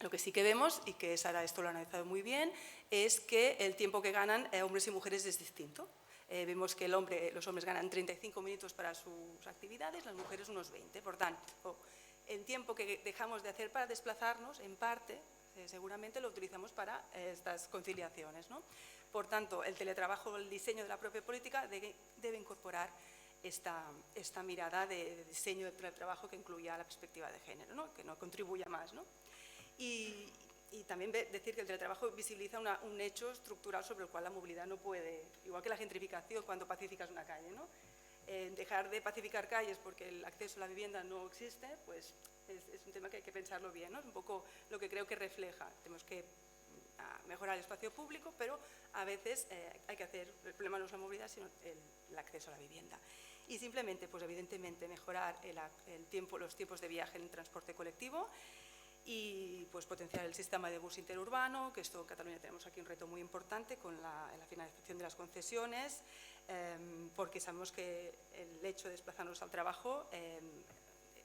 Lo que sí que vemos, y que Sara esto lo ha analizado muy bien, es que el tiempo que ganan hombres y mujeres es distinto. Vemos que los hombres ganan 35 minutos para sus actividades, las mujeres unos 20. Por tanto, el tiempo que dejamos de hacer para desplazarnos, en parte, seguramente lo utilizamos para estas conciliaciones, ¿no? Por tanto, el teletrabajo, el diseño de la propia política debe incorporar esta mirada de diseño del teletrabajo que incluya la perspectiva de género, ¿no? Que no contribuya más, ¿no? Y también decir que el teletrabajo visibiliza un hecho estructural sobre el cual la movilidad no puede, igual que la gentrificación cuando pacificas una calle, ¿no? Dejar de pacificar calles porque el acceso a la vivienda no existe, pues es un tema que hay que pensarlo bien, ¿no? Es un poco lo que creo que refleja. Tenemos que mejorar el espacio público, pero a veces hay que hacer, el problema no es la movilidad, sino el acceso a la vivienda. Y simplemente, pues evidentemente, mejorar los tiempos de viaje en el transporte colectivo, y pues potenciar el sistema de bus interurbano, que esto en Cataluña tenemos aquí un reto muy importante con la finalización de las concesiones, porque sabemos que el hecho de desplazarnos al trabajo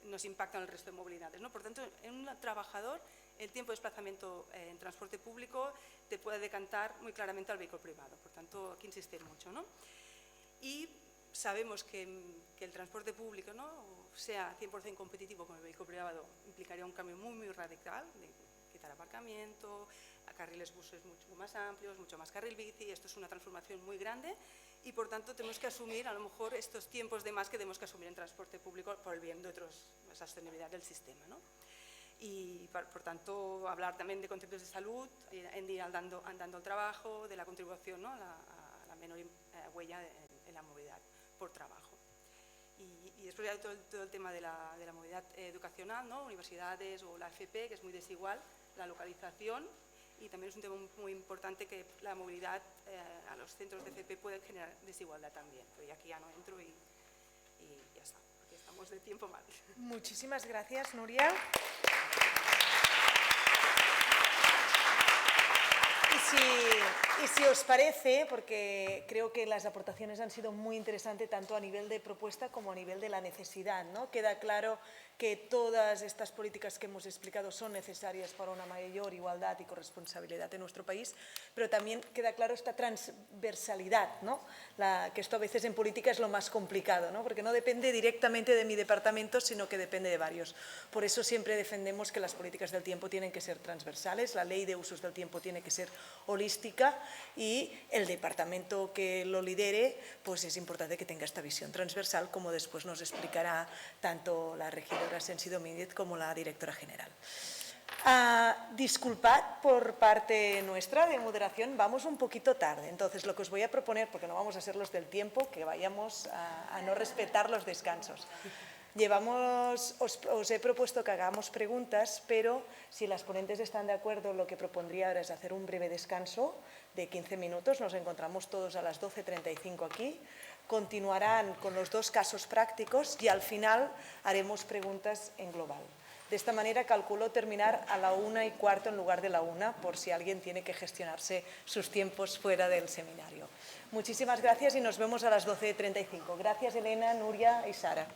nos impacta en el resto de movilidades, ¿no? Por tanto, en un trabajador, el tiempo de desplazamiento en transporte público te puede decantar muy claramente al vehículo privado. Por tanto, hay que insistir mucho, ¿no? Y sabemos que el transporte público, ¿no?, sea 100% competitivo con el vehículo privado, implicaría un cambio muy, muy radical, de quitar aparcamiento, a carriles buses mucho más amplios, mucho más carril bici. Esto es una transformación muy grande y, por tanto, tenemos que asumir a lo mejor estos tiempos de más que tenemos que asumir en transporte público por el bien de la sostenibilidad del sistema, ¿no? Y, por tanto, hablar también de conceptos de salud, en ir andando al trabajo, de la contribución, ¿no?, a la menor huella en la movilidad por trabajo. Y después ya todo el tema de la movilidad educacional, ¿no?, universidades o la FP, que es muy desigual, la localización, y también es un tema muy importante que la movilidad a los centros de FP puede generar desigualdad también. Pero ya aquí ya no entro y ya está, porque estamos de tiempo mal. Muchísimas gracias, Nuria. Y si os parece, porque creo que las aportaciones han sido muy interesantes tanto a nivel de propuesta como a nivel de la necesidad, ¿no? Queda claro que todas estas políticas que hemos explicado son necesarias para una mayor igualdad y corresponsabilidad en nuestro país, pero también queda claro esta transversalidad, ¿no? Que esto a veces en política es lo más complicado, ¿no? Porque no depende directamente de mi departamento, sino que depende de varios. Por eso siempre defendemos que las políticas del tiempo tienen que ser transversales, la ley de usos del tiempo tiene que ser holística y el departamento que lo lidere, pues es importante que tenga esta visión transversal, como después nos explicará tanto la regidora Sensi Domínguez como la directora general. Disculpad por parte nuestra de moderación, vamos un poquito tarde. Entonces, lo que os voy a proponer, porque no vamos a ser los del tiempo, que vayamos a no respetar los descansos. Os he propuesto que hagamos preguntas, pero si las ponentes están de acuerdo, lo que propondría ahora es hacer un breve descanso de 15 minutos. Nos encontramos todos a las 12:35 aquí. Continuarán con los 2 casos prácticos y al final haremos preguntas en global. De esta manera calculo terminar a la 1:15 en lugar de la 1, por si alguien tiene que gestionarse sus tiempos fuera del seminario. Muchísimas gracias y nos vemos a las 12:35. Gracias, Elena, Nuria y Sara.